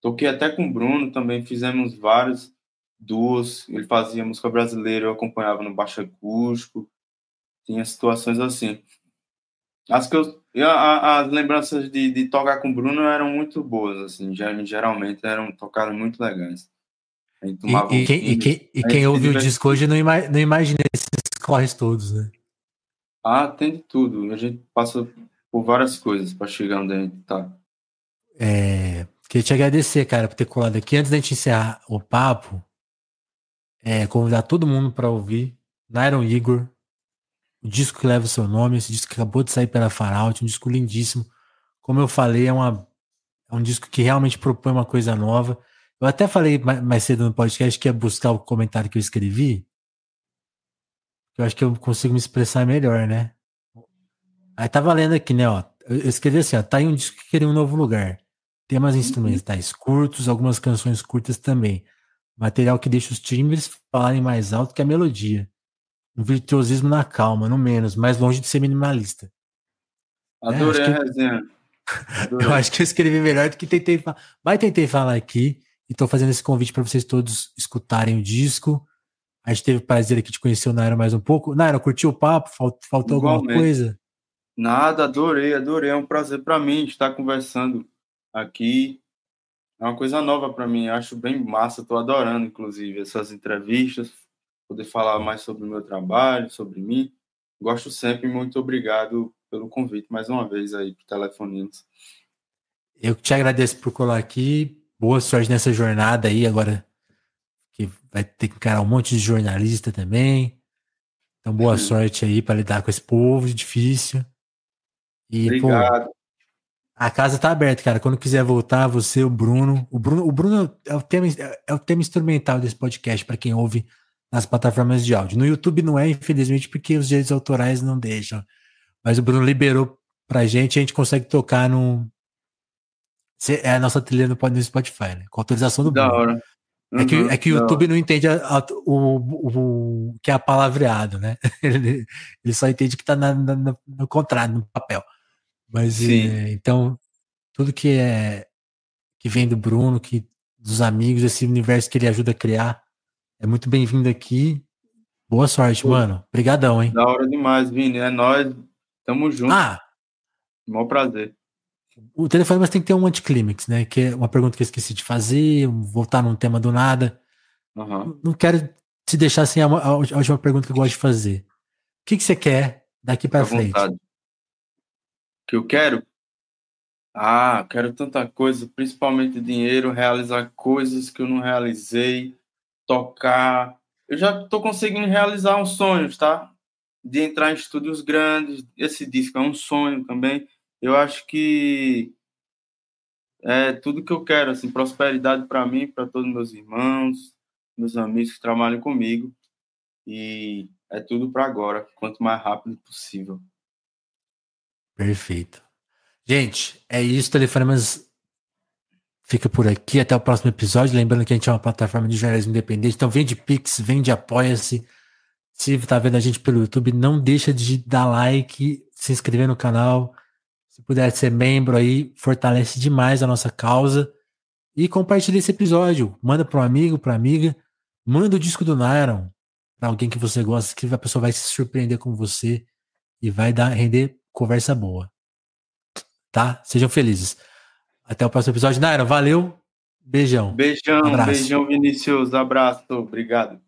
Toquei até com o Bruno também, fizemos vários duos. Ele fazia música brasileira, eu acompanhava no baixo acústico. Tinha situações assim. As lembranças de tocar com o Bruno eram muito boas, assim, geralmente eram tocadas muito legais. A gente tomava um vinho, E a gente quem se ouve o disco divertia. hoje não imagina esses corres todos, né? Tem de tudo. A gente passa por várias coisas para chegar onde a gente tá. Queria te agradecer, cara, por ter colado aqui. Antes da gente encerrar o papo, convidar todo mundo para ouvir Nairon Igor, o disco que leva o seu nome, esse disco que acabou de sair pela Far Out, um disco lindíssimo. Como eu falei, é um disco que realmente propõe uma coisa nova. Eu até falei mais cedo no podcast que ia buscar o comentário que eu escrevi, que eu acho que eu consigo me expressar melhor, né? Aí tá valendo aqui, né, ó. Eu escrevi assim, ó, tá aí um disco que queria um novo lugar. Temas Uhum. instrumentais curtos, algumas canções curtas também. Material que deixa os timbres falarem mais alto que a melodia. Um virtuosismo na calma, não menos, mais longe de ser minimalista. Acho Adorei a que resenha. Eu Adorei. acho que eu escrevi melhor do que tentei falar. Mas tentei falar aqui e tô fazendo esse convite para vocês todos escutarem o disco. A gente teve o prazer aqui de conhecer o Nairo mais um pouco. Nairo, curtiu o papo? Faltou alguma Igualmente. coisa? Nada, adorei, adorei. É um prazer para mim estar conversando aqui. É uma coisa nova para mim. Acho bem massa. Estou adorando, inclusive, essas entrevistas, poder falar mais sobre o meu trabalho, sobre mim. Gosto sempre. Muito obrigado pelo convite mais uma vez aí por Telefonemas. Eu te agradeço por colar aqui. Boa sorte nessa jornada aí, agora que vai ter que encarar um monte de jornalista também. Então, boa sorte aí para lidar com esse povo difícil. E, pô, Obrigado. a casa tá aberta, cara. Quando quiser voltar, você, o Bruno. O Bruno é o tema instrumental desse podcast, para quem ouve nas plataformas de áudio. No YouTube não é, infelizmente, porque os direitos autorais não deixam. Mas o Bruno liberou pra gente, a gente consegue tocar no. É a nossa trilha no Spotify, né? Com autorização do Da Bruno. hora. É que o Da hora. YouTube não entende o que é palavreado, né? Ele só entende que tá no contrato, no papel. Mas Sim. então, tudo que vem do Bruno, dos amigos, esse universo que ele ajuda a criar, é muito bem-vindo aqui. Boa sorte, Pô, mano. Obrigadão, hein? da hora demais, Vini. É nóis. Tamo junto. Ah, Mó prazer. o telefone mas tem que ter um anticlímax, né? Que é uma pergunta que eu esqueci de fazer, voltar num tema do nada. Aham. Não quero te deixar sem a última pergunta que eu gosto de fazer. O que você quer daqui Fica para à frente? vontade. O que eu quero? Ah, quero tanta coisa, principalmente dinheiro, realizar coisas que eu não realizei, tocar. Eu já estou conseguindo realizar uns sonhos, tá? De entrar em estúdios grandes. Esse disco é um sonho também. Eu acho que é tudo que eu quero, assim, prosperidade para mim, para todos meus irmãos, meus amigos que trabalham comigo. E é tudo para agora, quanto mais rápido possível. Perfeito. Gente, é isso. Telefonemas fica por aqui. Até o próximo episódio. Lembrando que a gente é uma plataforma de jornalismo independente. Então, vem de Pix, vem de Apoia-se. Se tá vendo a gente pelo YouTube, não deixa de dar like, se inscrever no canal. Se puder ser membro aí, fortalece demais a nossa causa. E compartilha esse episódio. Manda para um amigo, para amiga. Manda o disco do Nairon para alguém que você gosta, que a pessoa vai se surpreender com você e vai render conversa boa, tá? Sejam felizes. Até o próximo episódio. Nairon, valeu. Beijão. Beijão, Abraço. beijão, Vinícius. Abraço, obrigado.